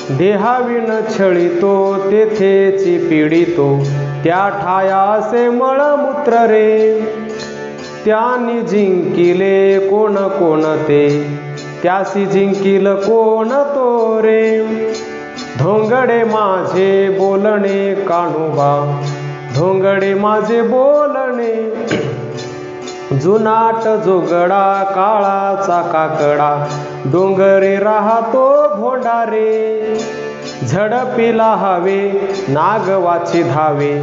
देहाविण छळितो तेथेची पीडितो, त्या ठायासे मळमूत्र रे. त्यांनी जिंकिले कोण कोणते, त्यासी जिंकिल कोण तो रे. धोंगडे माझे बोलणे कान्होबा, धोंगडे माझे बोलणे. जुनाट जोगडा काळाचा काकडा, डोंगरे राहतो भोंडारे. झडपीला हवे नागवाची धावे,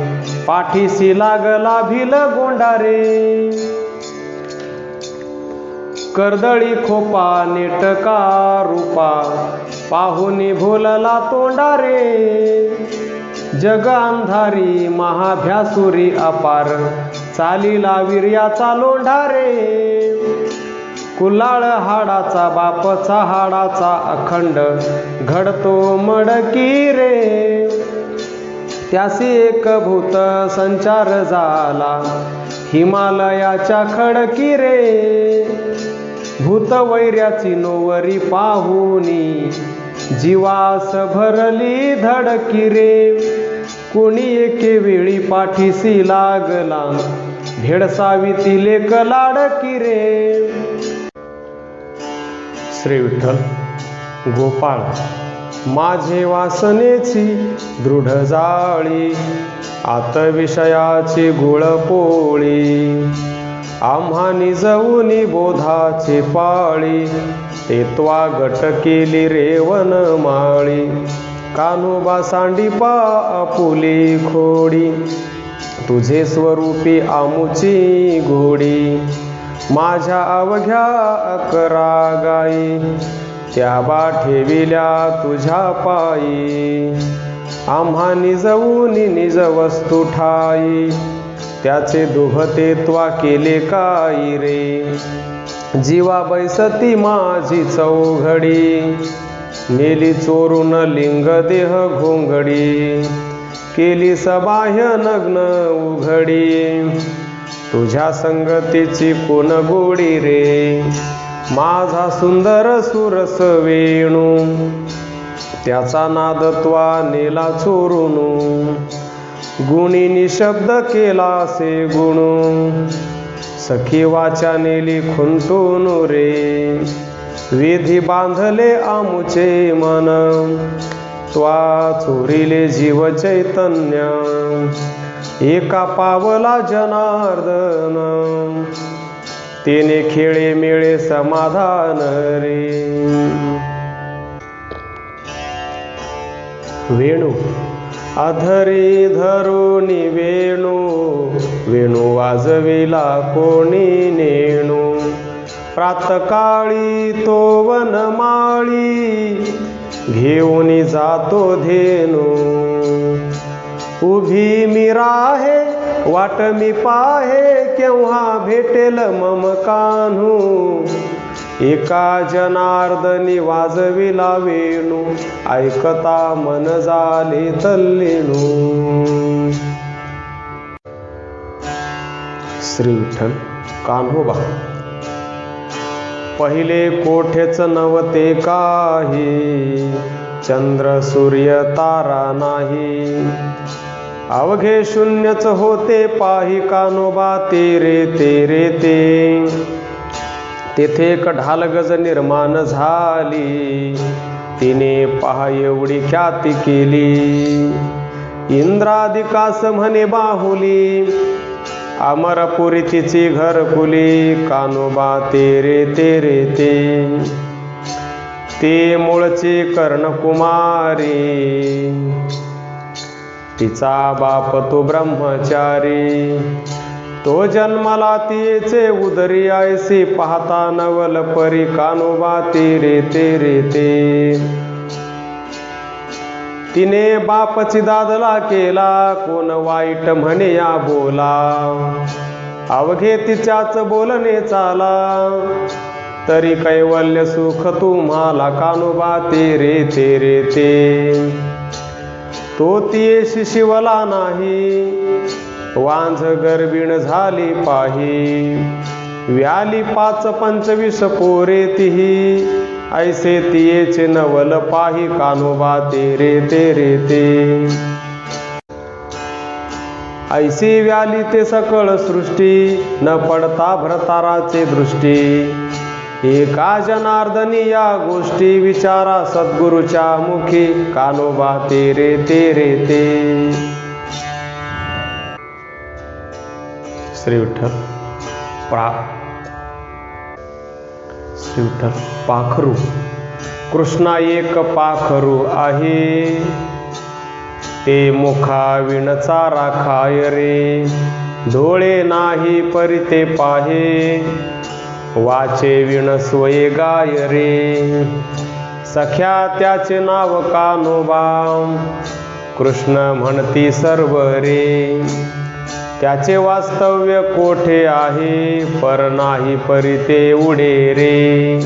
पाठीसी लागला भिल गोंडारे. कर्दळी खोपा नेटका रूपा, पाहुनी भोलला तोंडारे. जग अंधारी महाभ्यासुरी अपार, चालीला वीर्याचा लोंढारे. कुलाळ हाडाचा बापचा हाडाचा अखंड, घडतो मडकी रे. त्यासी एक भूत संचार झाला, हिमालयाच्या खडकी रे. भूत वैर्याची नोवरी पाहुनी, जीवास भरली धडकी रे. कोणी एके वेळी पाठीसी लागला, भेडसावी लेक लाडकी रे. श्री विठ्ठल. गोपाळ. माझे वासनेची दृढ जाळी, आत विषयाची गुळपोळी. आम्हानी जवुनी बोधाची पाळी, तेत्वा गट केली रेवन माळी. कान्होबा सांडीपा आपुली खोडी, तुझे स्वरूपी आमुची गोडी. माझ्या अवघ्या 11 गाई, त्या बा ठेविल्या तुझ्या पायी. आम्हानी जवुनी निज वस्तू ठाई, त्याचे दुभते त्वा केले काही रे. जीवा बैसती माझी चौघडी, नेली चोरून लिंग देह घोंगडी. केली सबाह्य नग्न उघडी, तुझ्या संगतीची कोण गोडी रे. माझा सुंदर सुरस वेणू, त्याचा नाद त्वा नेला चोरून. गुणी निशब्द केला से गुणू, सखी वाचा नेली खुंटून रे. विधी बांधले आमुचे मन, त्वा चोरिले जीव चैतन्य. एका पावला जनार्दन, तेने खेळे मेळे समाधान रे. वेणू. अधरी धरुणी वेणू, वेणू वाजविला कोणी नेणू. प्रातकाळी तो वनमाळी, घेऊन जातो धेनू. उभी मी राहे वाट मी पाहे, केव्हा भेटेल मम कान्हू. एका जनार्दनी वाजविला वेणू, ऐकता मन झाले तल्लीनू. श्री विठ्ठल. कान्होबा. पहिले कोठेच नव्हते काही, चंद्र सूर्य तारा नाही. अवघे शून्यच होते पाही, कान्होबा तेरे तेरे ते. तेथे एक ढालगज निर्माण झाली, तिने पहा एवढी ख्याती केली. इंद्रादिकास म्हणे बाहुली, अमरपुरी तिची घरकुली. कान्होबा तेरे तेरे ते. ते मूळची कर्णकुमारी, तिचा बाप तो ब्रह्मचारी. तो जन्माला तिचे उदरी, ऐसे पाहता नवल परी. कान्होबा तेरे तेरे ते. तिने बापची दादला केला, कोण वाईट म्हणे या बोला. अवघे तिच्याच बोलणे चाला, तरी कैवल्य सुख तुम्हाला. कान्होबा तेरे तेरे ते. तो तियेशी शिवला नाही, वांझ गर्भिण झाली पाही. व्याली 5-25 पोरे तिही, ऐसे तियेचे नवल पाही. कान्होबा तेरे तेरे ते. ऐसी व्याली ते सकळ सृष्टी, न पडता भ्रताराचे दृष्टी. एका जनार्दनी या गोष्टी, विचारा सद्गुरूच्या मुखी. कान्होबा तेरे तेरे ते. श्री विठ्ठल. श्री विठ्ठल. पाखरू. कृष्णा एक पाखरू आहे, ते मुखाविणचा राखाय रे. डोळे नाही परी ते पाहे, वाचे विण स्वये गाय रे. सख्या त्याचे नाव कान्होबा, कृष्ण म्हणती सर्व रे. त्याचे वास्तव्य कोठे आहे, पर नाही परी ते उडे रे.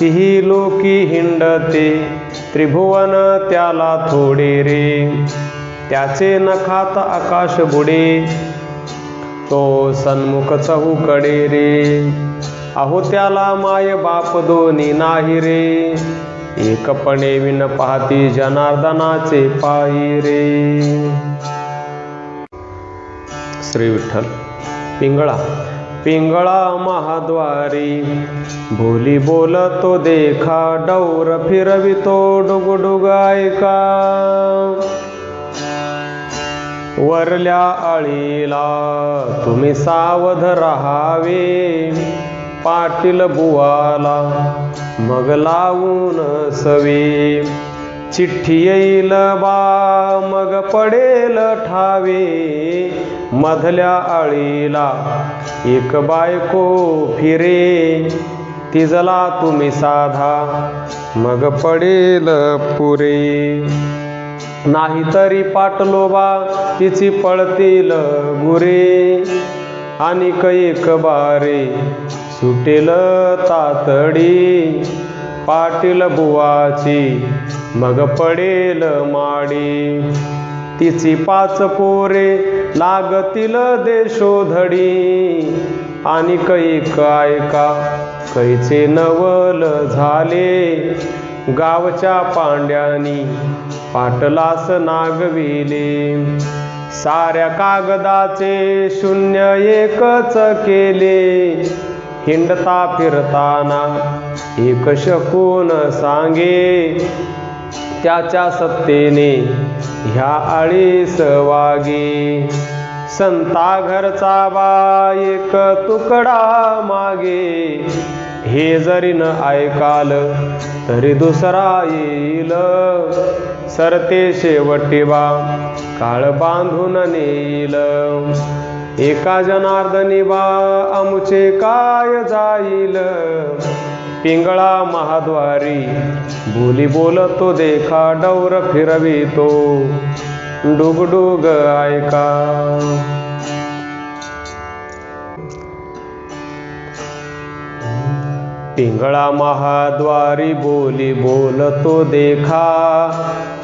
तिही लोकी हिंडते, त्रिभुवन त्याला थोडे रे. त्याचे नखात आकाश बुडे, तो सन्मुख चहूकडे रे. अहो त्याला माय बाप दोन्ही नाही रे, एकपणे विन पाहती जनार्दनाचे पायी रे. श्री विठ्ठल. पिंगळा. पिंगळा महाद्वारी, बोली बोलतो देखा. डौर फिरवितो डुगडुग ऐका. वरल्या आळीला तुम्ही सावध राहावे. पाटील बुवाला मग लावून सवे. चिठ्ठी येईल बा मग पडेल ठावे. मधल्या आळीला एक बायको फिरे. तिजला तुम्ही साधा मग पडेल पुरे. नाहीतरी पाटलोबा तिची पळतील गुरे. आणि एक बारे सुटेल तातडी. पाटील बुवाची मग पडेल माडी. तिची 5 पोरे लागतील देशोधडी. आणि एक ऐका कैचे नवल झाले. गावच्या पांड्यानी पाटलास नागविले. साऱ्या कागदाचे शून्य एकच केले. हिंडता फिरताना एक शकून सांगे. त्याच्या सत्तेने ह्या आळीस वागे. संता घरचा बा एक तुकडा मागे. हे जरी न ऐकाल तरी दुसरा येईल. सरते शेवटी बा काळ बांधून नेईल. एका जनार्दनी बा आमुचे काय जाईल. पिंगळा महाद्वारी बोली बोलतो देखा. डौर फिरवितो डुगडुग ऐका. पिंगळा महाद्वारी बोली बोलतो देखा,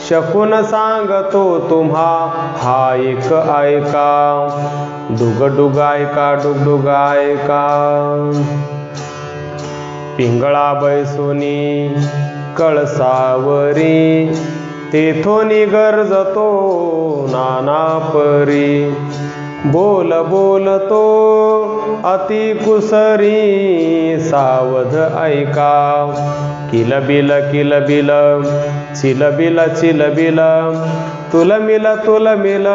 शकून सांगतो तुम्हा हा एक ऐका, डुगडुग ऐका डुगडुग ऐका. पिंगळा बैसोनी कळसावरी, तेथोनी गरजतो नाना परी, बोल बोलतो अति कुसरी, सावध ऐका, किलबिल किलबिल चिलबिल चिलबिल, तुलमिल तुलमिल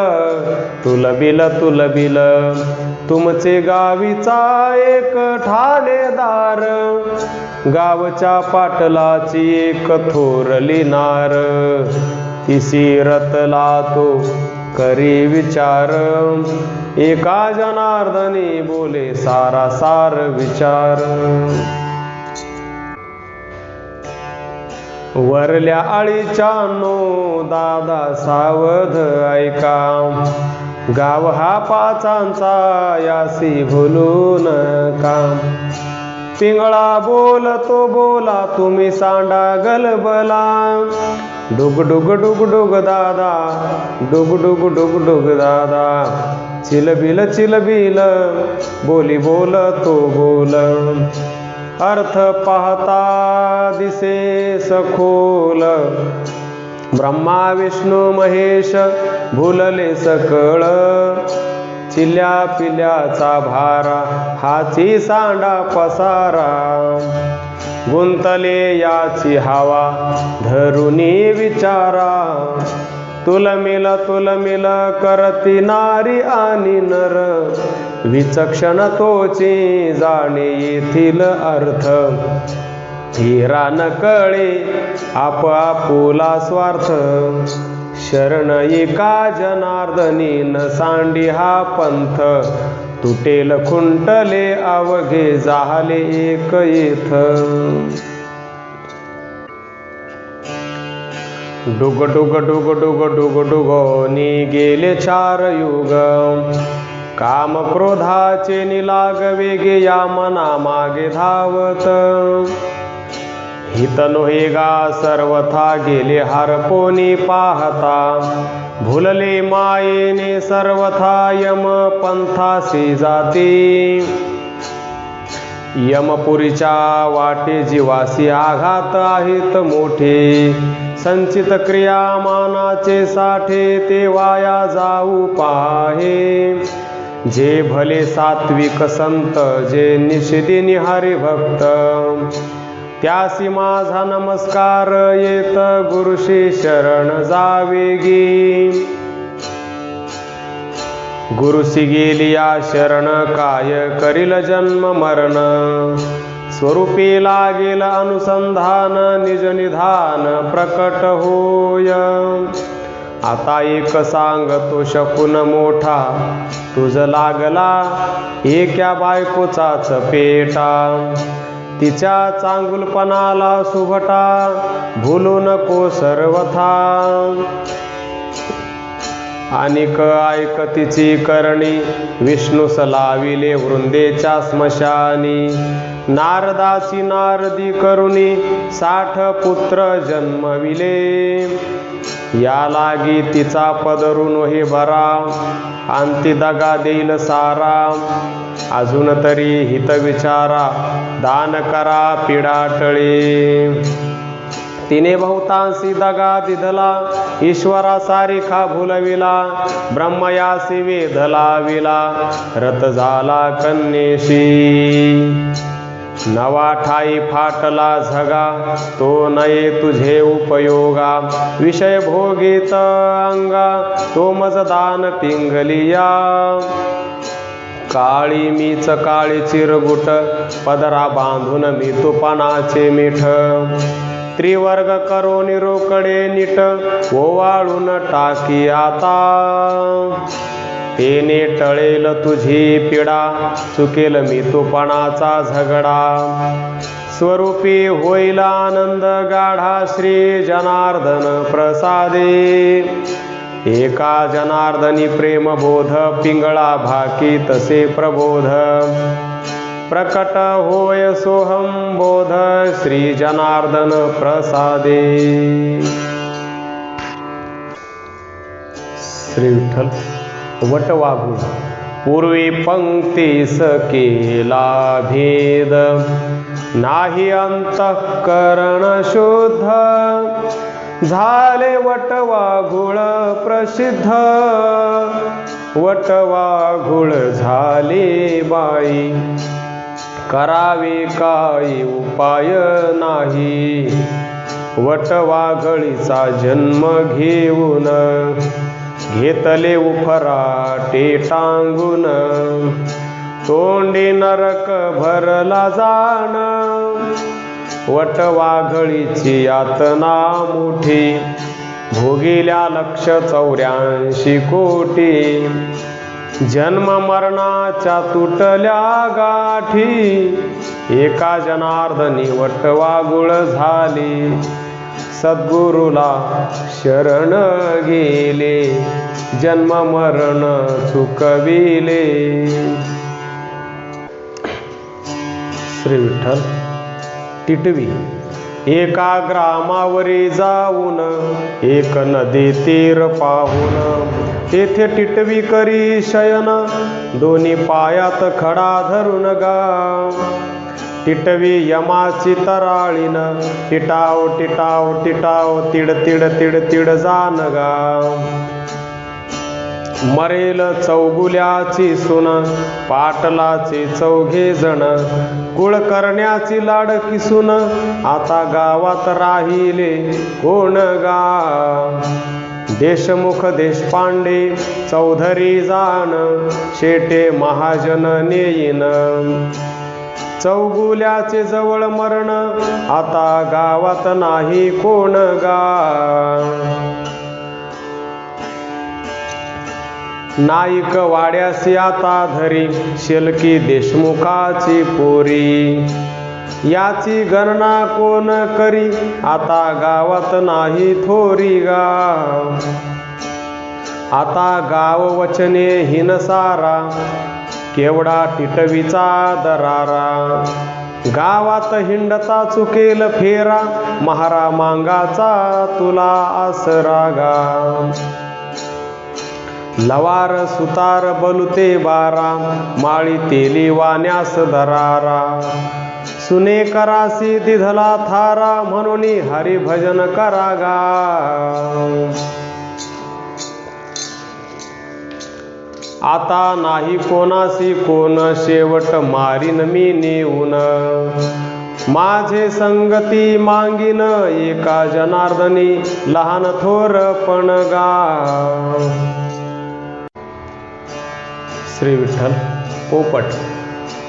तुलबिल तुलबिल, तुमचे गावीचा एक ठाणेदार, गावच्या पाटलाची एक थोरली नार, तिसी रतला तो करी विचार, एका जनार्दनी बोले सारा सार विचार. वरल्या आळीच्या नो दादा सावध ऐका, गाव हा पाचांचा यासी भुलू नका. पिंगळा बोलतो बोला तुम्ही सांडा गलबला, डुग डुग डुग डुग दादा, डुग डुग डुग डुग दादा, चिलबिल चिलबिल बोली बोलतो बोल, अर्थ पाहता दिसे सखोल, ब्रह्मा विष्णू महेश भुलले सकळ, चिल्या पिल्याचा भारा हाची सांडा पसारा, गुंतले याची हवा धरुनी विचारा, तुलमिल तुलमिल करती नारी आणि नर, विचक्षण तोची जाणे येथील अर्थ, हिरा न कळे आप आपुला स्वार्थ, शरण एका जनार्दनी न सांडी हा पंथ, तुटेल खुंटले अवघे झाले एक येथ. डुग डुग डुग डुग डुग डुगोनी गेले 4 युग, काम क्रोधाचे निलाग वेगे या मना मागे धावत, हित नोहे गा सर्वथा गेले हरपोनी पाहता, भुलले मायेने सर्वथा यम पंथासी जाती, यमपुरीच्या वाटे जीवासी आघात आहेत मोठे, संचित क्रिया मानाचे साठे ते वाया जाऊ पाहे, जे भले सात्विक संत जे निषेधी हरिभक्त, त्यासी माझा नमस्कार येत गुरुशी शरण जावेगी, गुरुसी गेलिया शरण काय करील जन्म मरण, स्वरूपी लागेल अनुसंधान निज निधान प्रकट होय. आता एक सांगतो शकून मोठा, तुझ लागला एका बायकोचाच पेटा, तिच्या चांगुलपणाला सुभटा भूलू नको सर्वथा, अनिक ऐक तिची करणी विष्णू सलाविले वृंदेच्या स्मशानी, नारदाची नारदी करुणी 60 पुत्र जन्मविले, या लागी तिचा पदरून हे बरा, अंती दगा देईल सारा, अजून तरी हित विचारा दान करा पिडा टळे, तिने बहुतांशी दगा दिधला ईश्वरा सारिखा भुलविला, ब्रह्मयासी वेध लाविला रत झाला कन्येशी, नवा ठाई फाटला झगा तो नये तुझे उपयोगा, विषय भोगीत अंगा तो मजदान पिंगलिया, काळी मीच काळी चिरगुट पदरा बांधून मी तुपानाचे मीठ, त्रिवर्ग करो निरोकडे नीट ओवाळून टाकी आता, तेने टळेल तुझी पिडा चुकेल मी तुपणाचा झगडा, स्वरूपी होईल आनंद गाढा श्री जनार्दन प्रसादे, एका जनार्दनी प्रेम बोध पिंगळा भाकी तसे प्रबोध, प्रकट होय सोहम बोध श्री जनार्दन प्रसादे. श्री विठ्ठल. वटवाघूळ. पूर्वी पंक्तीस केला भेद, नाही अंतःकरण शुद्ध, झाले वटवाघूळ प्रसिद्ध. वटवाघूळ झाले बाई, करावे काय उपाय नाही. वटवाघळीचा जन्म घेऊन, घेतले उफराटे टांगून. तोंडी नरक भरला जाण, वटवाघळीची यातना मोठी. भोगिल्या 184 कोटी, जन्म मरणाच्या तुटल्या गाठी. एका जनार्दनी वटवाघूळ झाले, सद्गुरूला शरण गेले. जन्म मरण चुकविले. श्री विठ्ठल. टिटवी. एका ग्रामावरी जाऊन, एक नदी तीर पाहून. तेथे टिटवी करी शयन, दोन्ही पायात खडा धरून गा. टिटवी यमाची तराळीन, टिटाव टिटाव टिटाव, तिड तिड तिड तिड जान गा. मरेल चौगुल्याची सुन, पाटलाचे 4 जण. कुळ करण्याची लाडकी सून, आता गावात राहिले कोण गा. देशमुख देशपांडे चौधरी जाण, शेटे महाजन नेईन. चौगुल्याचे जवळ मरण, आता गावात नाही कोण गा. नाईक वाड्यासी आता धरी, शेलकी देशमुखाची पोरी. याची गणना कोण करी, आता गावात नाही थोरी गा. आता गाव वचने हिनसारा, केवढा टिटवीचा दरारा. गावात हिंडता चुकेल फेरा, महारा मांगाचा तुला आसरा गा. लवार सुतार बलुते 12, माळी तेली वाण्यास दरारा. सुने करासी दिधला थारा, म्हणून हरिभजन करा गा. आता नाही कोणासी कोण, शेवट मारीन मी नेऊन. माझे संगती मांगीन, एका जनार्दनी लहान थोर पण गा. श्री विठ्ठल. पोपट.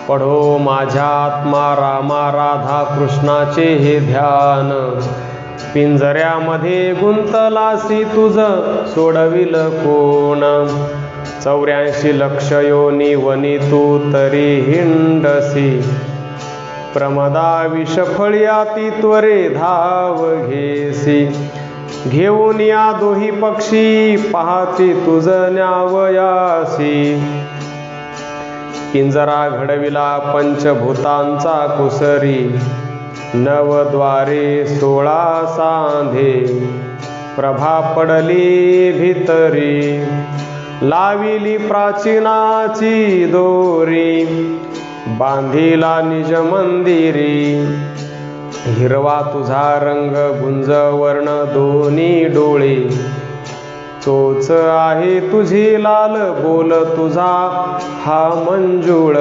पढो माझ्या आत्मा रामा राधा कृष्णाचे हे ध्यान. पिंजऱ्यामध्ये गुंतलासी तुझ सोडविल कोण. 84 लक्ष योनी वनी तू तरी हिंडसी. प्रमदा विषफळ्याती त्वरे धाव घेसी. घेऊन या दोही पक्षी, पाहती तुझ न्यावयासी. पिंजरा घडविला पंचभूतांचा कुसरी. 9 16 सांधे, प्रभा पडली भितरी. लाविली प्राचीनाची दोरी, बांधिला निज मंदिरी. हिरवा तुझा रंग, गुंज वर्ण दोन्ही डोळे. चोच आहे तुझी लाल, बोल तुझा हा मंजुळ.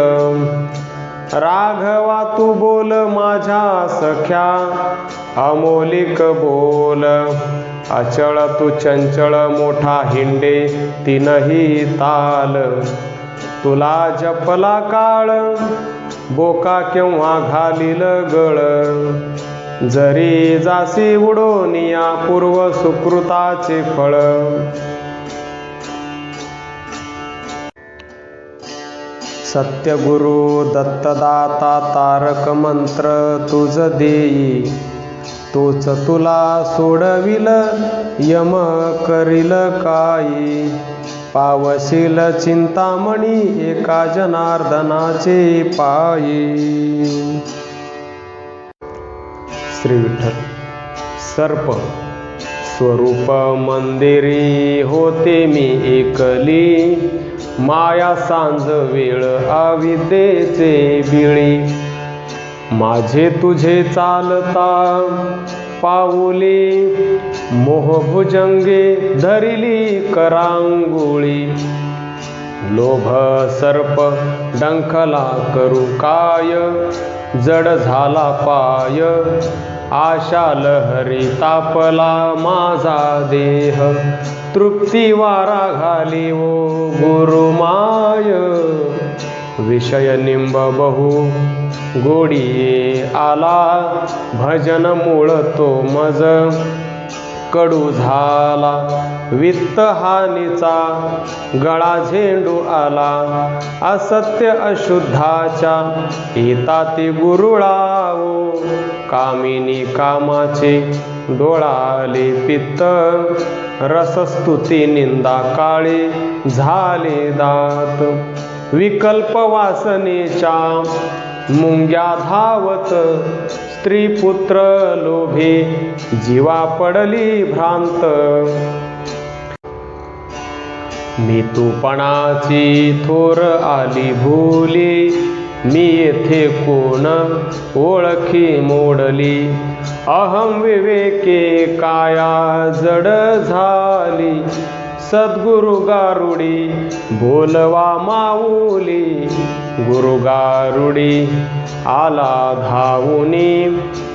राघवा तू बोल माझ्या सख्या, अमोलिक बोल. अचळ तू चंचळ, मोठा हिंडे 3ही ताल. तुला जपला काळ, बोका केव्हा घालील गळ. जरी जासी उडून या पूर्व सुकृताचे फळ. सत्यगुरु दत्तदाता तारक मंत्र तुझ देई. तोच तुला सोडविल, यम करील काही. पावशील चिंतामणी एका जनार्दनाचे पायी. श्री विठ्ठल. सर्प स्वरूप मंदिरी होते मी एकली, माया सांज वेळ अविद्येचे बिळी. माझे तुझे चालता पाऊली, मोहभुजंगे धरिली करांगोळी. लोभ सर्प डंखला करू काय, जड झाला पाय. आशा लहरी तापला माझा देह, तृप्ती वारा घाली ओ गुरुमाय. विषय निंब बहु गोडिये आला, भजन मूळ तो मज कडू झाला. वित्त हानीचा गळा झेंडू आला, असत्य अशुद्धाच्या हिताती गुरुळाओ. कामिनी कामाचे डोळाले पित्त, रसस्तुती निंदा काळे झाले दात. विकल्प वासनेच्या मुंग्या धावत, स्त्री पुत्र लोभे जीवा पडली भ्रांत. मी तूपणाची थोर आली भूली, मी येथे कोण ओळखी मोडली. अहम विवेके काया जड झाली, सद्गुरु गारुडी बोलवा माऊली. गुरु गारुडी आला धावुनी,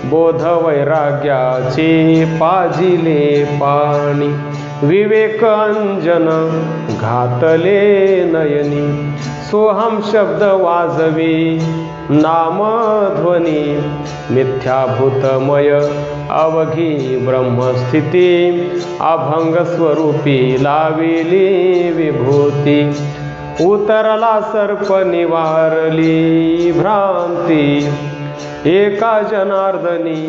बोध वैराग्याचे पाजिले पाणी. विवेक अंजन घातले नयनी, सोहम शब्द वाजवी नामध्वनी. मिथ्याभूतमय अवघी ब्रह्मस्थिती, अभंग स्वरूपी लाविली विभूती. उतरला सर्प निवारली भ्रांती, एका जनार्दनी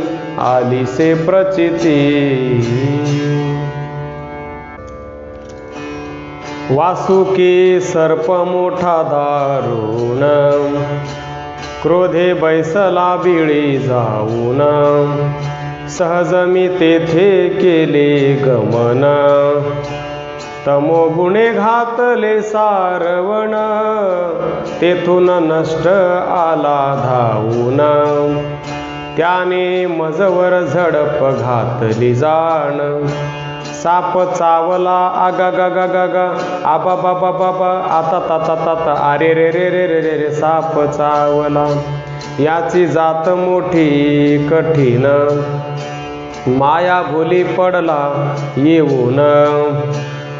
आलीसे प्रचिती. वासुकी सर्प मोठा दारुण, क्रोधे बैसला बिळी जाऊन. सहज मी तेथे केले गमन, तमोगुणे घातले सारवण. तेथून नष्ट आला धावून, त्याने मजवर झडप घातली जाण. साप चावला आगा गा गा गा गा, आबा बाबा बाबा आता ता ता ता, अरे रे रे रे रे रे रे. साप चावला याची जात मोठी कठीण, माया भुली पडला येऊन.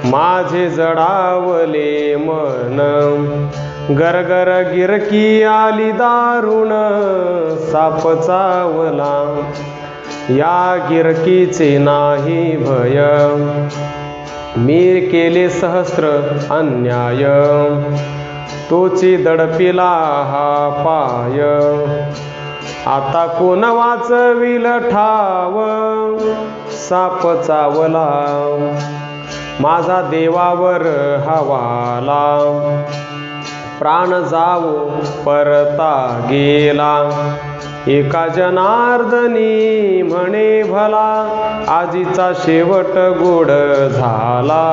माझे जडावले मन, गरगर गिरकी आली दारुण. साप चावला या गिरकीचे नाही भय, मी केले सहस्र अन्याय. तोची दडपिला हा पाय, आता कोण वाचविल ठाव. साप चावला माझा देवावर हवाला, प्राण जावो परता गेला. एका जनार्दनी म्हणे भला, आजीचा शेवट गोड झाला.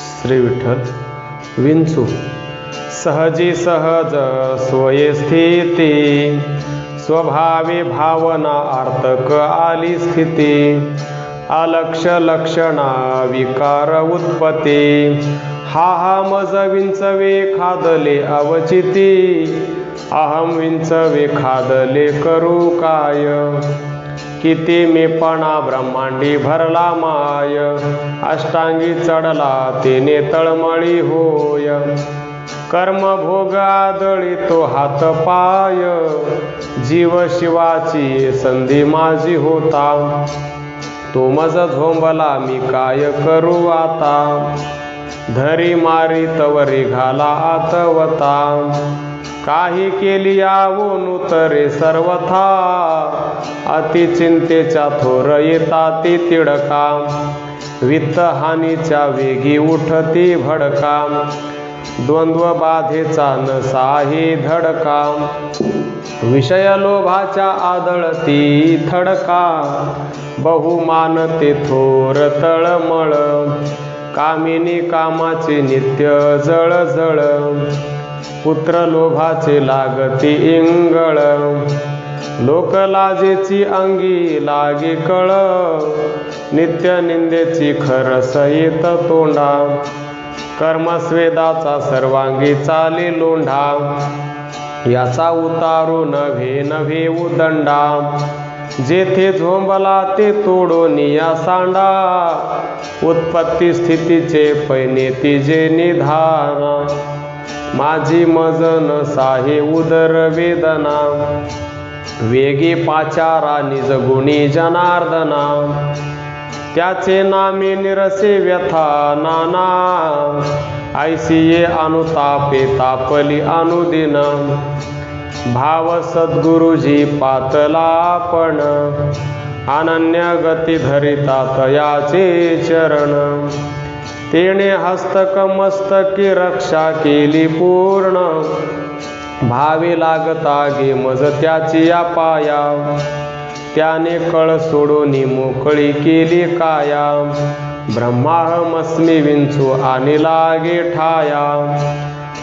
श्री विठ्ठल. विंचू. सहजी सहज स्वये स्थिती, स्वभावे भावना आर्तक आली स्थिती. अलक्ष लक्षणा विकार उत्पत्ती, हा हा मज विंचवे खादले अवचिती. अहम विंचवे खादले करू काय, किती मेपणा ब्रह्मांडी भरला माय. अष्टांगी चढला तेने तळमळी होय, कर्म भोग आदळी तो हात पाय. जीव शिवाची संधी माझी होता, तो मज झोंबला मी काय करू आता. धरी मारी तवरी घाला आतवता, काही केली आवून उतरे सर्वथा, अति चिंतेच्या थोर येता ती तिडका, वित्त हानीच्या वेगी उठती भडका, द्वंद्व बाधेचा नसाही धडका, विषय लोभाच्या आदळती थडका, बहुमान ते थोर तळमळ, कामिनी कामाचे नित्य जळजळ, पुत्र लोभाचे लागती इंगळ, लोकलाजेची अंगी लागे कळ, नित्य निंदेची खरस येत तोंडा, कर्मस्वेदाचा सर्वांगी चाले लोंढा, याचा उतारू नव्हे नव्हे उदंडा, जेथे झोंबला ते तोडून या सांडा, उत्पत्ती स्थितीचे पैने तिजे निधाना, माझी मज नसाहे उदर वेदना, वेगी पाचारा निज गुणी जनार्दना, त्याचे नामे निरसे व्यथा नाना, ऐसिये अनुतापे तापली अनुदिन, भाव सद्गुरुजी पातलापण, अनन्य गती धरिता तयाचे चरण, तेणे हस्तक मस्तकी रक्षा केली पूर्ण, भावे लागता गे मज त्याची पाया, त्याने कळ सोडून मोकळी केली काया, ब्रह्माहमस्मी विंचू आणि लागे ठाया,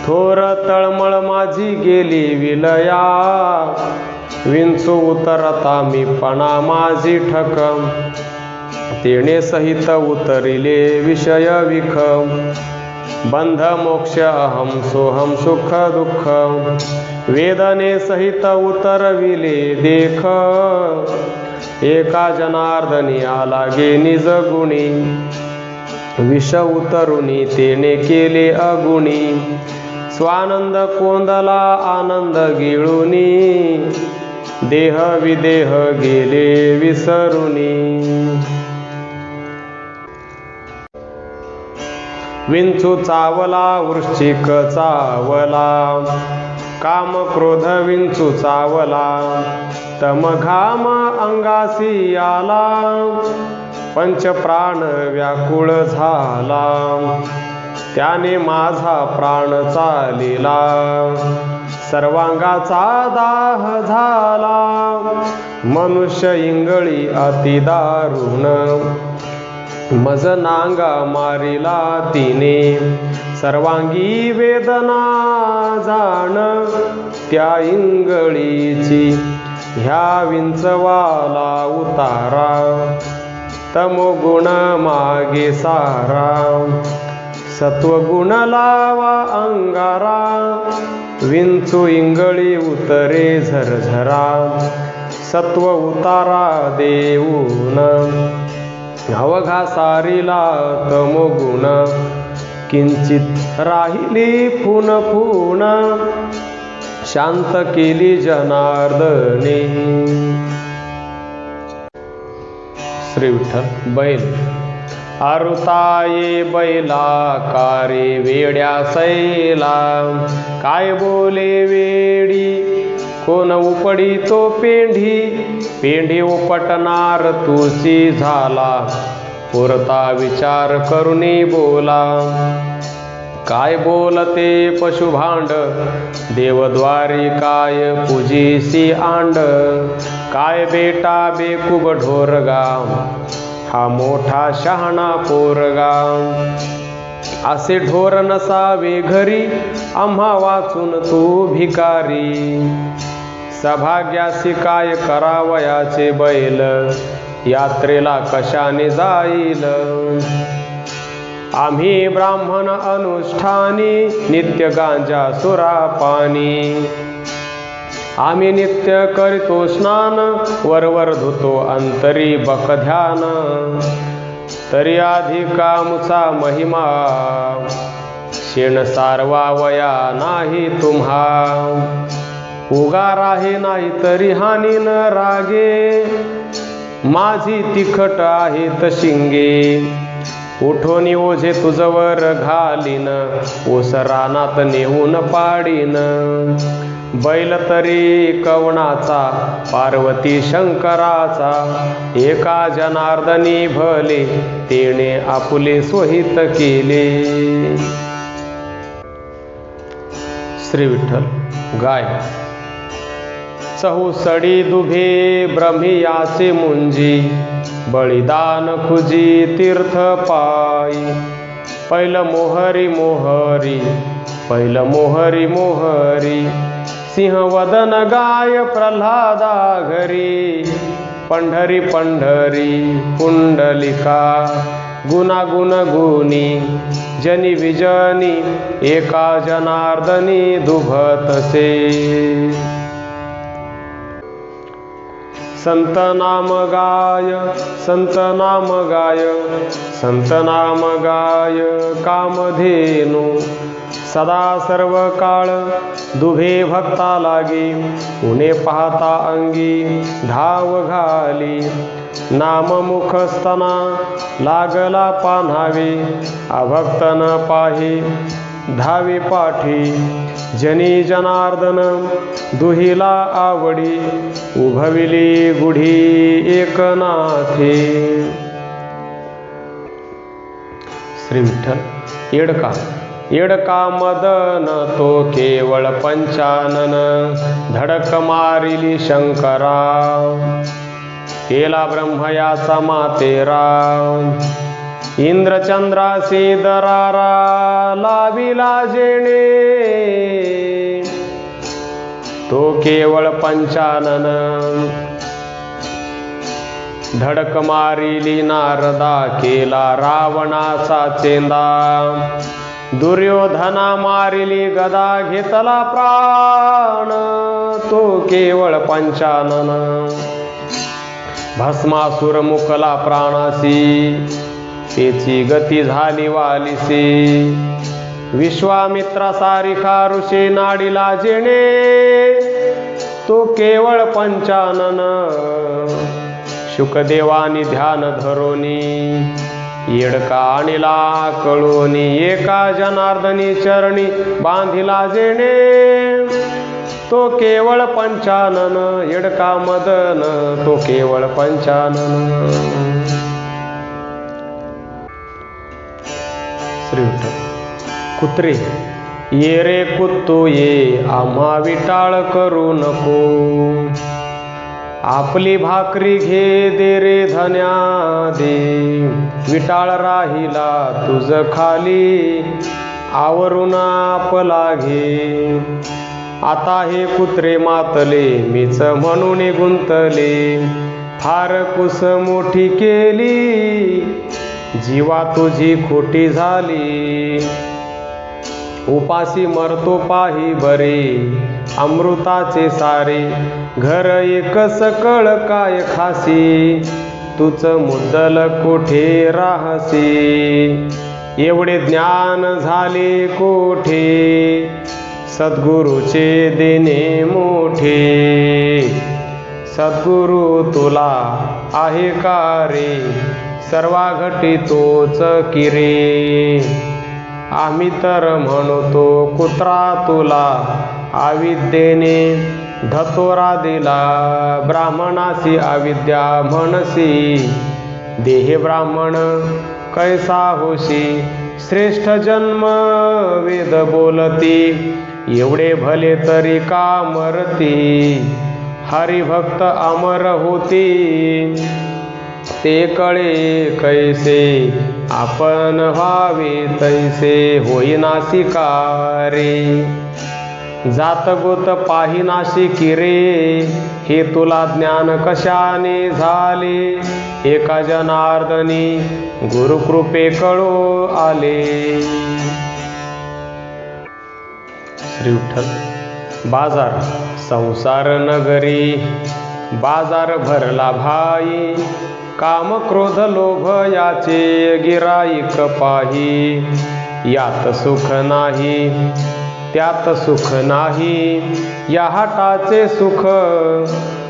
थोर तळमळ माझी गेली विलया, विंचू उतरता मी पणा माझी ठकम, तेणे सहित उतरिले विषय विख, बंध मोक्ष अहम सोहम सुख दुःख, वेदने सहित उतरविले देख, एका जनार्दनी आला गे निज गुणी, विष उतरुनी तेने केले अगुणी, स्वानंद कोंदला आनंद गिळुनी, देह विदेह गेले विसरुनी, विंचू चावला वृश्चिक चावला, काम क्रोध विंचू चावला, तम घाम अंगासी आला, पंच प्राण व्याकुळ झाला, त्याने माझा प्राण चालिला, सर्वांगाचा दाह झाला, मनुष्य इंगळी अति दारुण, मज नांगा मारिला तिने, सर्वांगी वेदना जाण त्या इंगळीची, ह्या विंचवाला उतारा, तमोगुण मागे सारा, सत्वगुण लावा अंगारा, विंचू इंगळी उतरे झरझरा, सत्व उतारा देऊन, अवघा सारीला तमोगुण, किंचित राहिली फुन फुन, शांत केली जनार्दने. श्री विठ्ठल. बैल आरुताये बैला कारे वेड्या सैला, काय बोले वेडी कोण उपडी तो पेंढी, पेंढी उपटणार तुची झाला, पुरता विचार करुनी बोला, काय बोलते पशुभांड देवद्वारी, काय पूजीसी आंड, काय बेटा बेकुब ढोरगा, हा मोठा शहाणा पोरगा, असे ढोर नसावे घरी, आम्हा वाचून तू भिकारी, सभाग्यासी काय करावयाचे बैल, यात्रेला कशाने जाईल, आम्ही ब्राह्मण अनुष्ठानी, नित्य गांजा सुरापानी, आम्ही नित्य करितो स्नान, वरवर धुतो अंतरी बकध्यान, तरी अधिका मुचा महिमा, शेण सारवावया नाही तुम्हा, उगार आहे नाही तरी हानी न रागे, माझी तिखट आहेत शिंगे, उठोनी ओझे तुझवर घालीन, ओस रानात नेऊन पाडीन. बैल तरी कवणाचा, पार्वती शंकराचा, एका जनार्दनी भले, तेने आपुले सोहित केले. श्री विठ्ठल. गाय. चहुसडी दुभे ब्रह्मियाचे मुंजी, बळीदान खुजी तीर्थ पायी. पैल मोहरी मोहरी, पैल मोहरी मोहरी, सिंहवदन गाय प्रल्हादा घरी. पंढरी पंढरी पुंडलिका, गुणागुण गुणी, जनी विजनी, एका जनार्दनी दुभतसे. संत नाम गाय, संत नाम गाय, संत नाम गाय कामधेनु. सदा सर्व काळ दुभे भक्ता लागी, उणे पाहता अंगी धाव घाली. नाम मुखस्तना लागला पान्हावे, अभक्तन पाहे धावे पाठी. जनी जनार्दन दुहिला आवडी, उभविली गुढी एकनाथे. श्री विठ्ठल. येडका. येडका मदन तो केवळ पंचानन, धडक मारिली शंकरा. केला ब्रह्मयाचा मातेरा, इंद्रचंद्रासी दरारा लाविला जेणे. तो केवळ पंचानन, धडक मारिली नारदा. केला रावणाचा चेंदा, दुर्योधना मारिली गदा. घेतला प्राण तो केवळ पंचानन, भस्मासुर मुकला प्राणासी. तेची गती झाली वालिसी. विश्वामित्रा सारिखा ऋषी नाडीला जेणे. तो केवळ पंचानन, शुकदेवानी ध्यान धरोनी. येडका आणिला कळोनी, एका जनार्दनी चरणी बांधिला जेणे. तो केवळ पंचानन, येडका मदन तो केवळ पंचानन. श्री विठ्ठल. कुत्रे. ये रे कुत्तो ये, आम्हा विटाळ करू नको. आपली भाकरी घे दे रे धन्या दे. विटाळ राहिला तुझ खाली, आवरून आपला घे. आता हे कुत्रे मातले, मीच म्हणून गुंतले. फार कुस मोठी केली, जीवा तुझी खोटी झाली. उपाशी मरतो पाही बरे, अमृताचे सारे. घर एक सकळ काय खासी, तुच मुद्दल कोठे राहसी. एवढे ज्ञान झाले कोठे, सद्गुरूचे देणे मोठे. सद्गुरु तुला आहे का रे, सर्वा घटी तोच किरे. आम्ही तर म्हणतो कुत्रा तुला, अविद्येने धतोरा दिला. ब्राह्मणासी अविद्या म्हणसी, देहे ब्राह्मण कैसा होशी. श्रेष्ठ जन्म वेद बोलती, एवढे भले तरी का मरती. हरिभक्त अमर होती, ते कळे कैसे. आपण व्हावे तैसे होईनासी का रे. जात गोत पाहिनाशी किरे, हे तुला ज्ञान कशाने झाले. एका जनार्दनी गुरुकृपे कळो आले. श्री विठ्ठल. बाजार. संसार नगरी बाजार भरला भाई. काम क्रोध लोभ याचे गिराईक पाही. यात सुख नाही त्यात सुख नाही, या हाटाचे सुख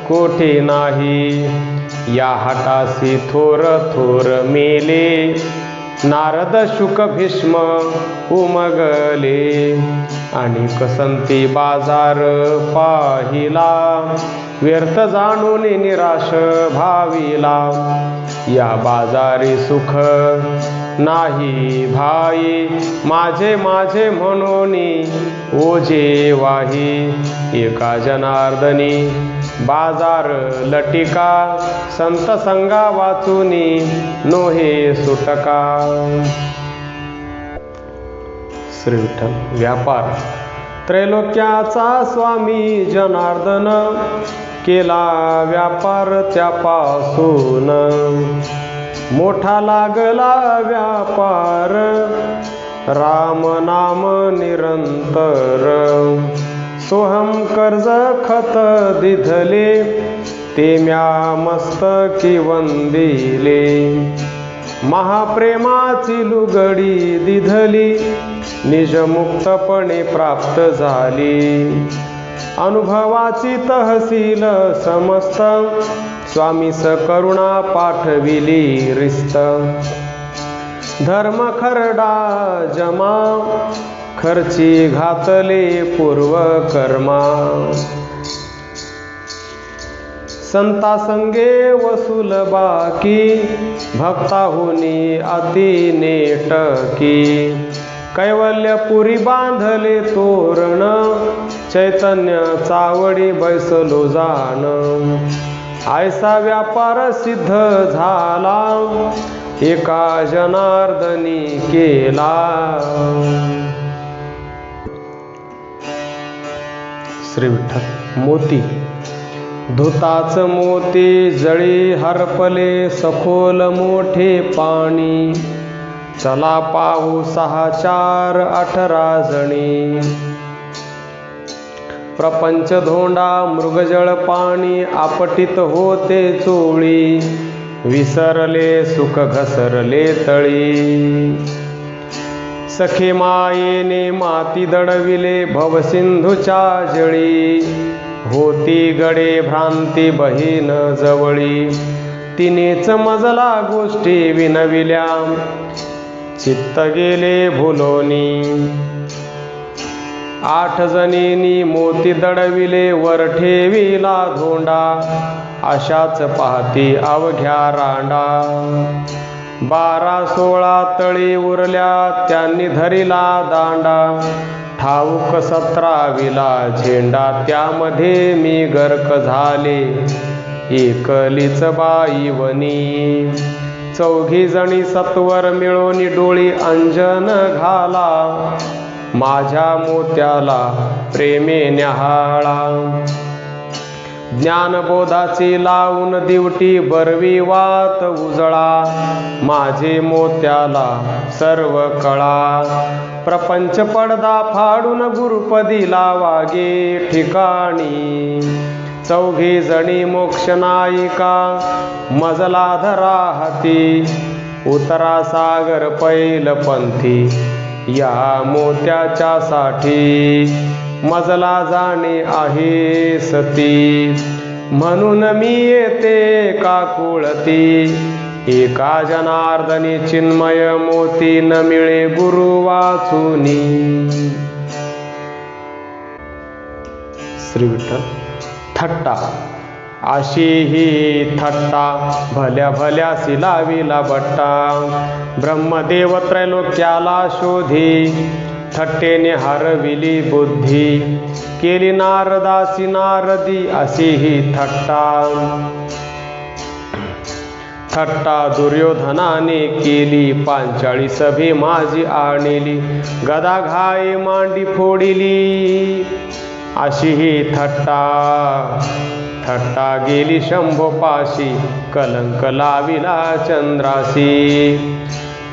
कोठे नाही. या हाटासी थोर थोर मेले, नारद शुक भीष्म उमगले, आणि कसंती बाजार पाहिला, व्यर्थ जाणून निराश भाविला, या बाजारी सुख नाही भाई, माझे माझे म्हणून ओझे वाही, एका जनार्दनी बाजार लटिका, संत संगा वाचुनी नोहे सुटका. श्री विठ्ठल. व्यापार. त्रैलोक्याचा स्वामी जनार्दन, केला व्यापार त्यापासून, मोठा लागला व्यापार, राम नाम निरंतर, सोहम कर्ज खत दिधले, ते म्या मस्तकी वंदिले, महाप्रेमाची लुगडी दिधली, निजमुक्तपणे प्राप्त झाली, अनुभवाची तहसील समस्त, स्वामीस करुणा पाठविली रिस्त, धर्म खरडा जमा, खर्ची घातले पूर्व कर्मा, संता संगे वसूल बाकी, भक्ताहुनी अति नेटकी, कैवल्यपुरी बांधले तोरण, चैतन्य चावडी बैसलो जाण, ऐसा व्यापार सिद्ध झाला, एका जनार्दनी केला. श्री विठ्ठल. मोती. धुताच मोती जळी हरपले, सखोल मोठे पाणी, चला पाहू 6 4 18 जणी, प्रपंच धोंडा मृगजळ पाणी, आपटित होते चोळी, विसरले सुख घसरले तळी, सखे मायेने माती दडविले, भवसिंधूच्या जळी, होती गडे भ्रांती बहीण जवळी, तिनेच मजला गोष्टी विनविल्या, चित्त गेले भुलोनी, 8 जणींनी मोती दडविले, वर ठेविला धोंडा, अशाच पाहती अवघ्या रांडा, 12 16 तळी उरल्या, त्यांनी धरिला दांडा, ठाऊक 17विला झेंडा, त्यामध्ये मी गर्क झाले, एकलीच बाई वनी, 4घी जणी सत्वर मिळून डोळी अंजन घाला, माझ्या मोत्याला प्रेमे न्याहाळा, ज्ञानबोधाची लावून दिवटी, बरवी वात उजळा, माझे मोत्याला सर्व कळा, प्रपंच पडदा फाडून गुरुपदी लावागे ठिकाणी, 4घी जणी मोक्ष नायिका, मजला धरा हाती, उतरा सागर पैल पंथी, या मोत्याच्या साठी, मजला जाणे आहे सती, म्हणून मी येते काकुळती, एका जनार्दनी चिन्मय मोती, न मिळे गुरु वाचुनी. श्री विठ्ठल. थट्टा. अशी ही थट्टा, भल्या भल्यासी लाविला बट्टा, ब्रह्मदेव त्रैलोक्याला शोधी, थट्टेने हरविली बुद्धी, केली नारदासी नारदी, अशी ही थट्टा. थट्टा दुर्योधनाने केली, 45 भीमाजी आणली, गदा घाई मांडी फोडिली, अशी ही थट्टा. थट्टा गेली शंभोपाशी, कलंक लाविला चंद्रासी,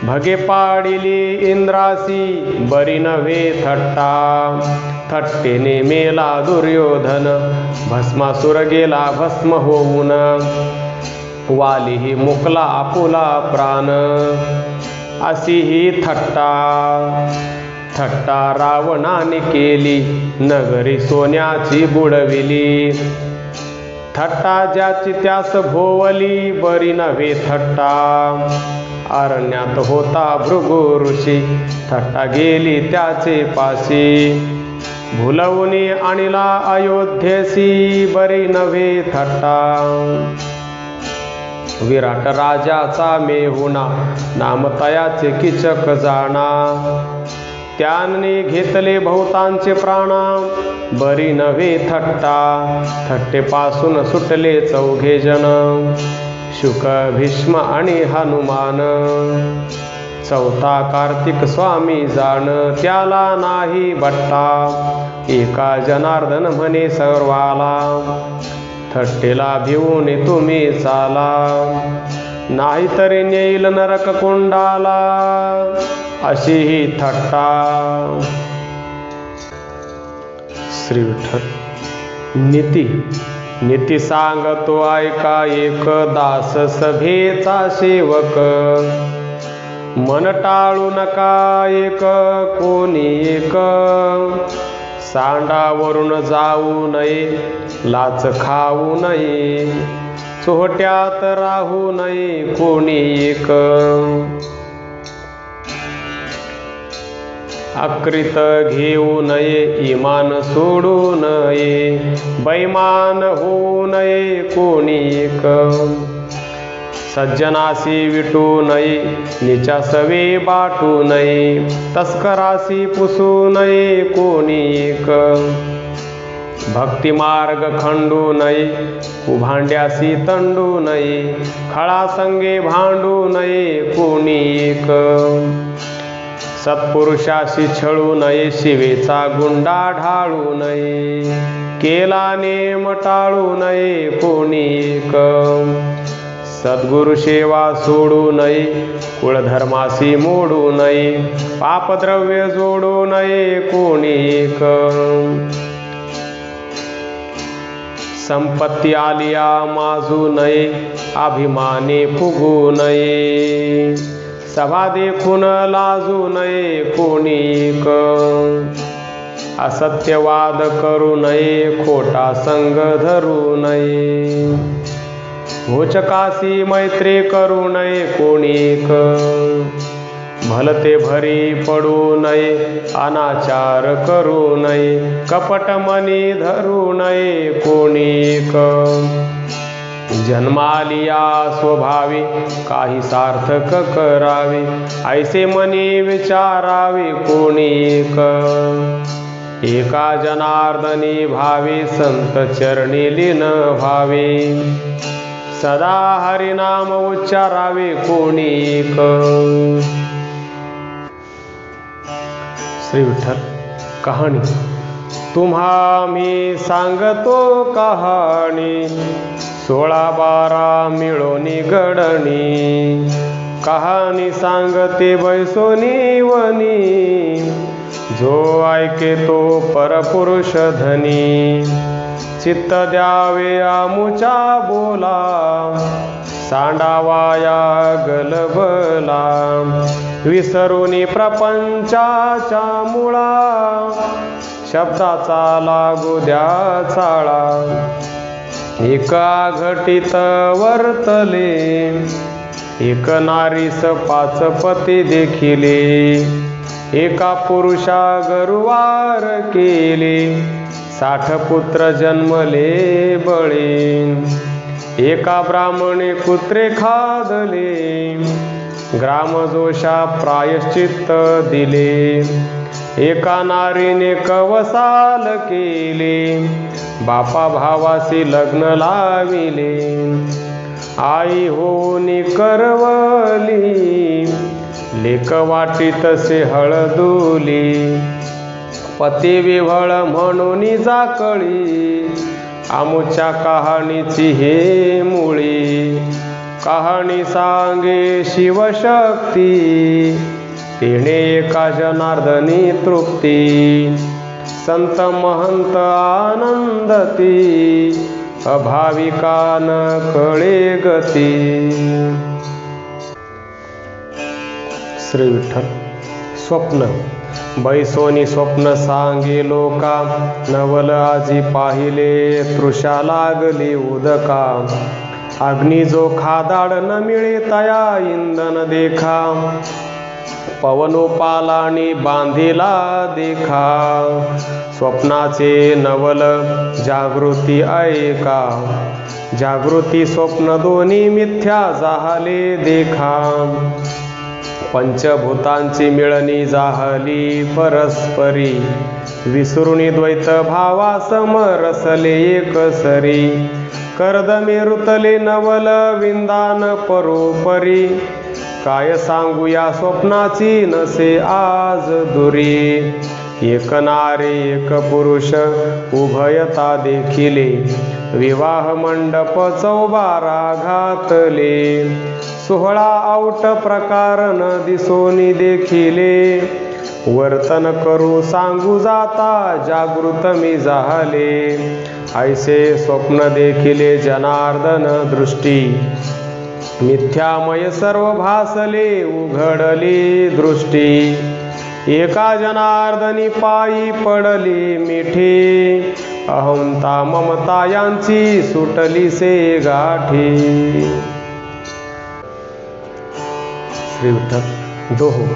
भगे पाडिली इंद्रासी, बरी नव्हे थट्टा. थट्टेने मेला दुर्योधन, भस्मासुर गेला भस्म होऊन, वालीही मुकला आपुला प्राण, अशी ही थट्टा. थट्टा रावणाने केली, नगरी सोन्याची बुडविली, थट्टा ज्याची त्यास भोवली, बरी नव्हे थट्टा. अरण्यात होता भृगु ऋषी, थट्टा गेली त्याचे पाशी. भुलवूनी आणला अयोध्येसी, बरी नव्हे थट्टा. विराट राजाचा मेहुणा, नाम तयाचे कीचक जाणा. त्यांनी घेतले बहुतांचे प्राणा, बरी नव्हे थट्टा. थट्टेपासून सुटले चौघे जण, शुक, भीष्म आणि हनुमान. चौथा कार्तिक स्वामी जाण, त्याला नाही बट्टा. एका जनार्दन म्हणे सर्वाला, थट्टेला भिवून तुम्ही चाला. नाहीतरी नेईल नरक कुंडाला, अशी ही थट्टा. श्री विठ्ठल. नीती सांगतो ऐका एक, दास सभेचा सेवक. मन टाळू नका एक, कोणी एक. सांडावरून जाऊ नये, लाच खाऊ नये. चोहट्यात राहू नये कोणी एक. अकृत घेऊ नये, इमान सोडू नये. बैमान होऊ नये कोणी एक. सज्जनासी विटू नये, नीचा सवे बाटू नये. तस्करासी पुसू नये कोणी एक. भक्तिमार्ग खंडू नये, कुभांड्यासी तंडू नये. खळा संगे भांडू नये कोणी एक. सत्पुरुषाशी छळू नये, शिवेचा गुंडा ढाळू नये. केला नेम टाळू नये कोणी एक. सद्गुरु सेवा सोडू नये, कुळधर्मासी मोडू नये. पापद्रव्य जोडू नये कोणी एक. संपत्ती आलिया माजू नये, अभिमाने फुगू नये. सभा देखून लाजू नये कोणी एक. असत्यवाद करू नये, खोटा संग धरू नये. भोचकासी मैत्री करू नये कोणी एक. भलते भरी पडू नये, अनाचार करू नये. कपट मनी धरू नये कोणी एक. जन्मालिया स्वभावी, काही सार्थक करावे. ऐसे मनी विचारावे कोणी एक. एका जनार्दनी भावे, संत चरणी लीन व्हावे. सदा हरिनाम उच्चारावे कोणी एक. श्री विठ्ठल. कहाणी. तुम्हा मी सांगतो कहाणी, 16-12 मिळोनी गडणी. कहाणी सांगते बैसोनी वनी, जो ऐके तो परपुरुष धनी. चित्त द्यावे आमुचा बोला, सांडावाया गलबला. विसरुनी प्रपंचाच्या मुळा, शब्दाचा लागू द्या चाळा. एका घटीत वर्तले, एक नारीस 5 पती देखिले. एका पुरुषा गरुवार केले, 60 पुत्र जन्मले बळी. एका ब्राह्मणे कुत्रे खादले, ग्रामदोषा प्रायश्चित्त दिले. एका नारीने कवसाल केले, बापा भावासी लग्न लाविले. आई होनी करवली, लेक वाटी तसे हळदुली. पती विव्हळ म्हणून जाकळी, आमुच्या कहाणीची हे मुळी. कहाणी सांगे शिवशक्ती, तेणे एका जनार्दनी तृप्ती. संत महंत आनंदती, अभाविका न कळे गती. श्री विठ्ठल. स्वप्न. बैसोनी स्वप्न सांगे लोका, नवल आजी पाहिले तृषा लागली उदका. अग्नी जो खादाड न मिळे तया इंधन देखा, पवनो पालाणी बांधिला देखा, स्वप्नाचे नवल जागृती ऐका, जागृती स्वप्न दोन्ही मिथ्या झाले देखा, पंचभूतांची मिळणी झाली परस्परी, विसरुनी द्वैत भावा समरसले एकसरी, कर्दमे रुतले नवल विंदान परोपरी, काय सांगू या स्वप्नाची नसे आज दुरी, एक नारी एक पुरुष उभयता देखिले, विवाह मंडप 14 घातले, 16 औट प्रकार न दिसोनी देखिले, वर्तन करू सांगू जाता जागृत मी झाले, ऐसे स्वप्न देखिले जनार्दन दृष्टी, मिथ्यामय सर्व भासले उघडली दृष्टी, एका जनार्दनी पायी पडली मिठी, अहंता ममता यांची सुटली से गाठी. श्री विठ्ठल. डोहो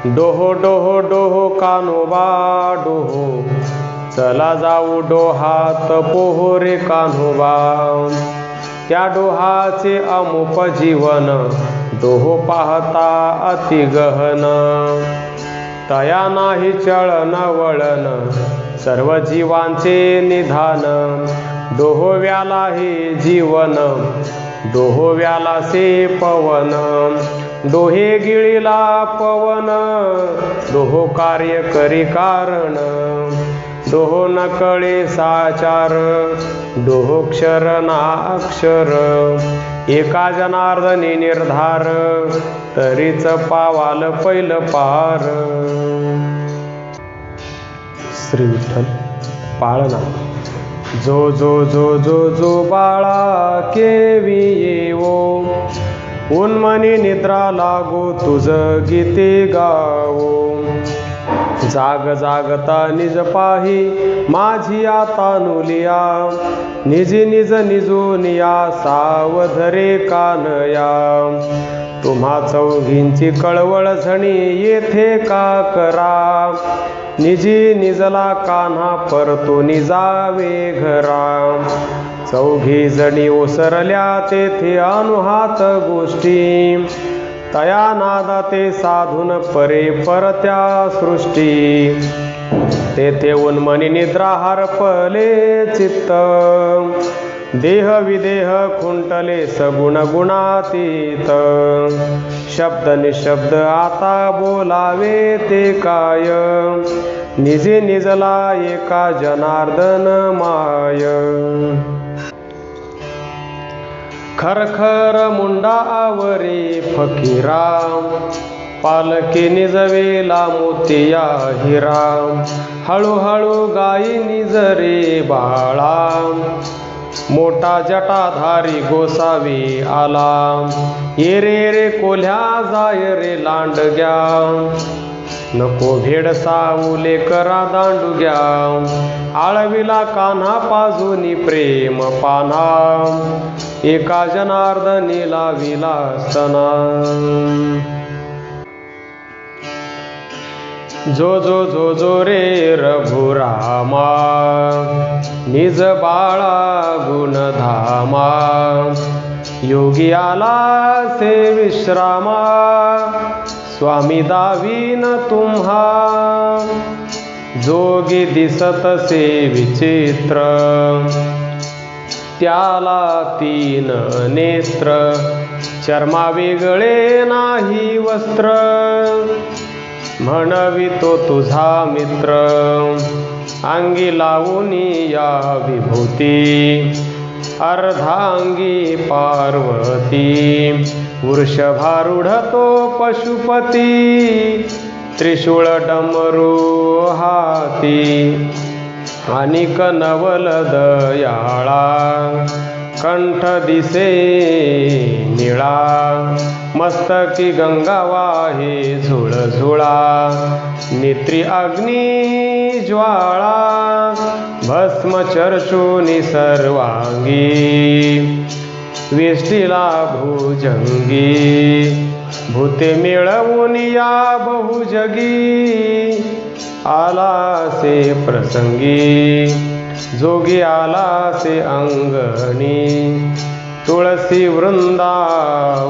डोहो डोहो डोहो कान्होबा डोहो, चला जाऊ डोहात पोहोरे कान्होबा, त्या डोहाचे अमुप जीवन, डोहो पाहता अति गहन, तया नाही चळन वळण, सर्व जीवांचे निधान, डोहोव्याला हे जीवन, डोहोव्याला से पवन, डोहे गिळीला पवन, डोहो कार्य करी कारण, डोहो न कळे साचार, डोहोक्षर ना अक्षर, एका जनार्दनी निर्धार, तरीच पावाल पैल पार. श्री विठ्ठल. पाळणा. जो जो जो जो जो बाळा केवी येवो, उन्मनी निद्रा लागो तुझ गीते गावो, जाग जागता निज पाही माझी आता नुलिया, निजी निज निजोनिया सावधरे कानया, तुम्हा चौघींची कळवळ झणी येथे का करा, निजी निजला कान्हा परतो निजावे घरा, चौघी जणी ओसरल्या तेथे अनुहात गोष्टी, तया नादा ते साधून परे परत्या सृष्टी, तेथे उन्मनी निद्रा हरपले चित्त, देह विदेह खुंटले सगुण गुणातीत, शब्द निशब्द आता बोलावे ते काय, निजे निजला एका जनार्दन माय. खरखर मुंडा आवरे फकीरा, पालके निजवेला मोतिया हिरा, हळूहळू गाई निजरे बाळा, मोठा जटाधारी गोसावी आला, ये रे कोल्ह्या जाय रे लांडग्या, नको भेड सावले करा दांडुग्या, आळविला कान्हा पाजूनी प्रेम पान्हा, एका जनार्दनी लाविला सना. जो जो जो जो रे रघुरामा, निज बाळा गुणधामा, योगी आला से विश्रामा, स्वामी दावीन तुम्हा, जोगी दिसत से विचित्र, त्याला 3 नेत्र, चर्मा वेगळे नाही वस्त्र, म्हणवितो तुझा मित्र, अंगी लावूनी या विभूती, अर्धांगी पार्वती, वृषभारूढ तो पशुपती, त्रिशूळ डमरू हाती, अनिक नवल दयाळा, कंठ दिसे निळा, मस्तकी गंगा वाहे झुळझुळा, नेत्री अग्नी ज्वाळा, भस्म चर्चुनी सर्वांगी, वेष्टीला भुजंगी भूते मिळवून या बहुजगी आलासे प्रसंगी जोगी आलासे अंगणी तुळसी वृंदावनी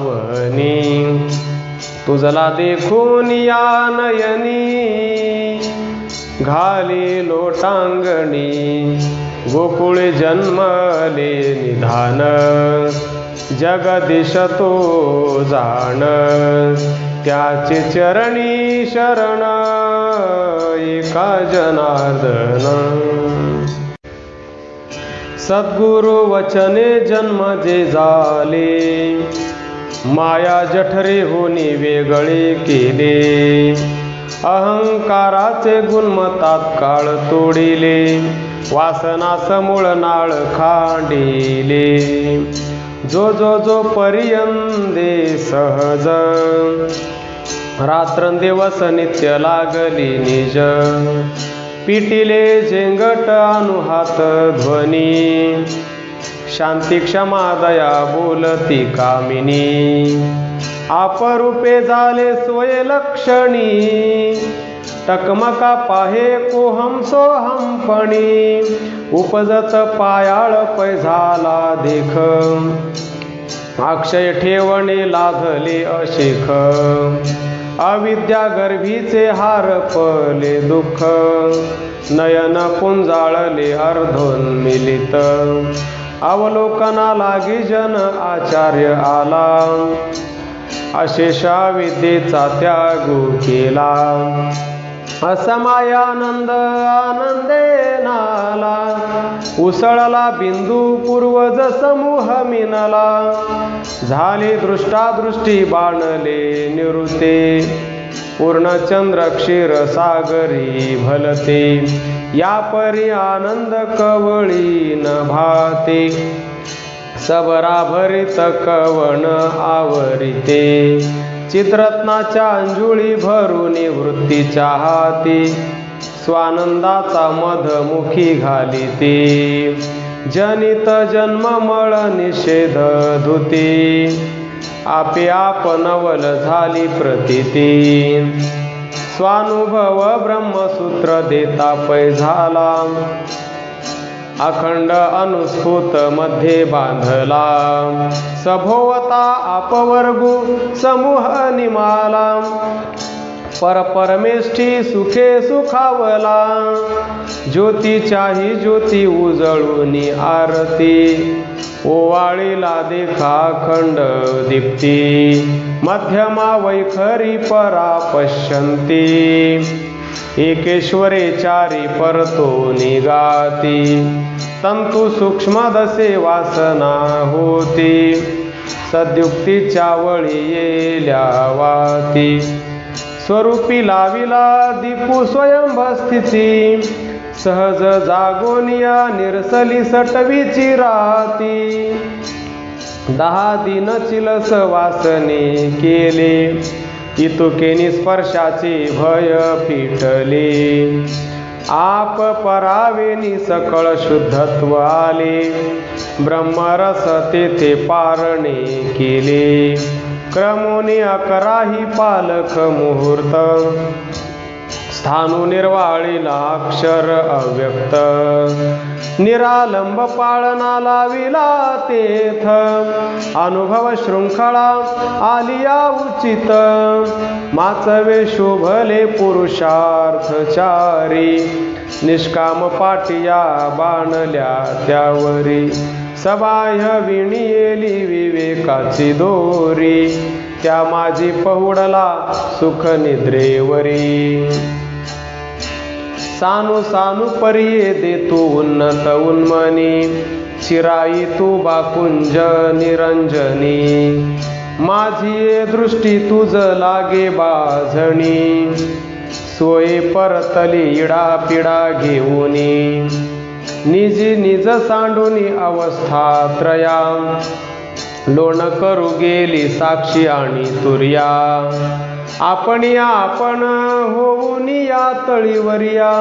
तुझला देखून या नयनी घाली लोटांगणी गोकुळे जन्मले निधान जगदीश तो जाण त्याचे चरणी शरण एका जनार्दन सद्गुरु वचने जन्म जे झाले माया जठरे होनी वेगळे केले अहंकाराचे गुन्म तात्काळ तोडिले वासना समूळ नाळ खांडिले जो पर्यंदे सहज रात्रंदिवस नित्य लागली निज पिटिले झेंगट अनुहात ध्वनी शांती क्षमा दया बोलती कामिनी आपरूपे झाले स्वयलक्षणी टकमका पाहे कोहम सोहमपणी उपजत पायाळ पै झाला देख अक्षय ठेवणे लाधले अशेख अविद्या गर्भीचे हारपले दुःख नयन पुंजाळले अर्धोन्मिलित अवलोकना लागी जन आचार्य आला अशेषा विद्येचा त्याग केला असमायानंद आनंदे नाला उसळला बिंदू पूर्वज समूह मिनला झाली दृष्टादृष्टी बाणले निरुते पूर्णचंद्र क्षीर सागरी भलते या परी आनंद कवळी न भाते सबरा भरित कवण आवरिते चित्रत्नाच्या अंजुळी भरून वृत्तीच्या हाती स्वानंदाचा मधमुखी घालिते जनित जन्ममळ निषेध धुते आपे आप नवल झाली प्रतीती स्वानुभव ब्रह्मसूत्र देता पै झाला अखंड अनुस्फूत मध्ये बांधला सभोवता आपवर्गू समूह निमाला परमेष्ठी सुखे सुखावला ज्योतीच्याही ज्योती उजळून आरती ओवाळीला देखा खंड दीप्ती मध्यमा वैखरी परा पश्यंती एकेश्वरे चारी परतो निगाती तंतु सूक्ष्म दसे वासना होती सद्युक्तीच्या वळी येल्या वाती स्वरूपी लाविला दीपू स्वयंभस्थिती सहज जागोनिया निरसली सटवीची राती 10 दिन चिलस वासने केले इतुके निस्पर्शाचे भय फिटले आप परावेनी सकळ शुद्धत्व आले ब्रह्मरस तेथे पारणे केले क्रमोनी 11 पालक मुहूर्त स्थानु निर्वाळीला अक्षर अव्यक्त निरालंब पाळना लाविला तेथ अनुभव शृंखळा आलिया उचित माचवे शोभले पुरुषार्थचारी निष्काम पाटिया बाणल्या त्यावरी सबाह्य विणियेली विवेकाची दोरी त्या माझी पहुडला सुख निद्रेवरी सानु सानु परिये देतो उन्नत उन्मनी चिराई तू बाकुंज निरंजनी माझी दृष्टी तुझ लागे बाझणी सोये परतली इडा पिडा घेऊनी निजी निज सांडूनी अवस्था त्रया लोण करू गेली साक्षी आणि तुर्या आपण होऊन या तळीवरिया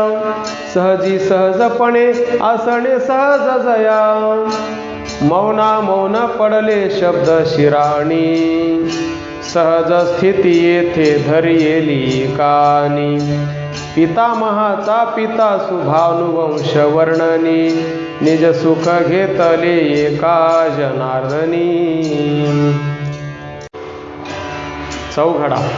सहजी सहजपणे असणे सहज जया मौना मौन पडले शब्द शिराणी, सहज स्थिती येथे धरियेली कानी. पितामहाचा पिता शुभानुवंश वर्णनी, निज सुख घेतले एका जनार्दनी. चौघडा.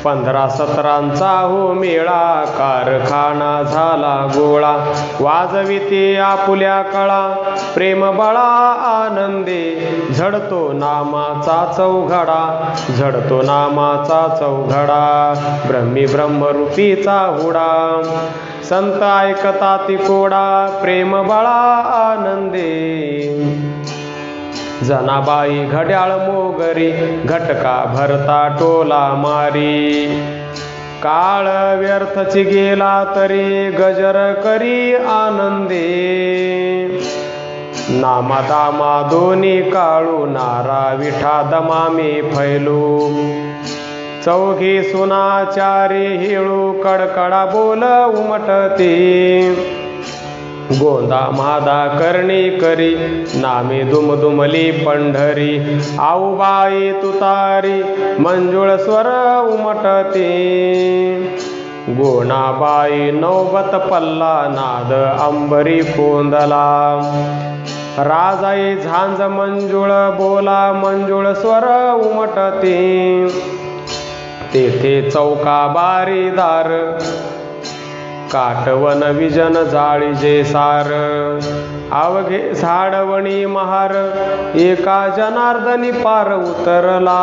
15-17 हो मेळा, कारखाना झाला गोळा. वाजविते आपुल्या कळा, प्रेम बळा आनंदे. झडतो नामाचा चौघडा, झडतो नामाचा चौघडा. ब्रह्मी ब्रह्मरूपीचा हुडा, संत ऐकता ती कोडा. प्रेम बळा आनंदे. जनाबाई घड्याळ मोगरी, घटका भरता टोला मारी. काळ व्यर्थची गेला तरी, गजर करी आनंदे. नामादामा दोन्ही काळू, नारा विठा दमामे फैलू. चौघी सुनाचारी हिळू, कडकडा बोल उमटते. गोंदा मादा करणी करी, नामे दुमदुमली पंढरी. आऊबाई तुतारी, मंजुळ स्वर उमटते. गोणाबाई नौबत पल्ला, नाद अंबरी कोंदला. राजाई झांज मंजुळ बोला, मंजुळ स्वर उमटते. तेथे चौका बारीदार, काटवन विजन जाळी जे सार. अवघे झाडवणी महार, एका जनार्दनी पार उतरला.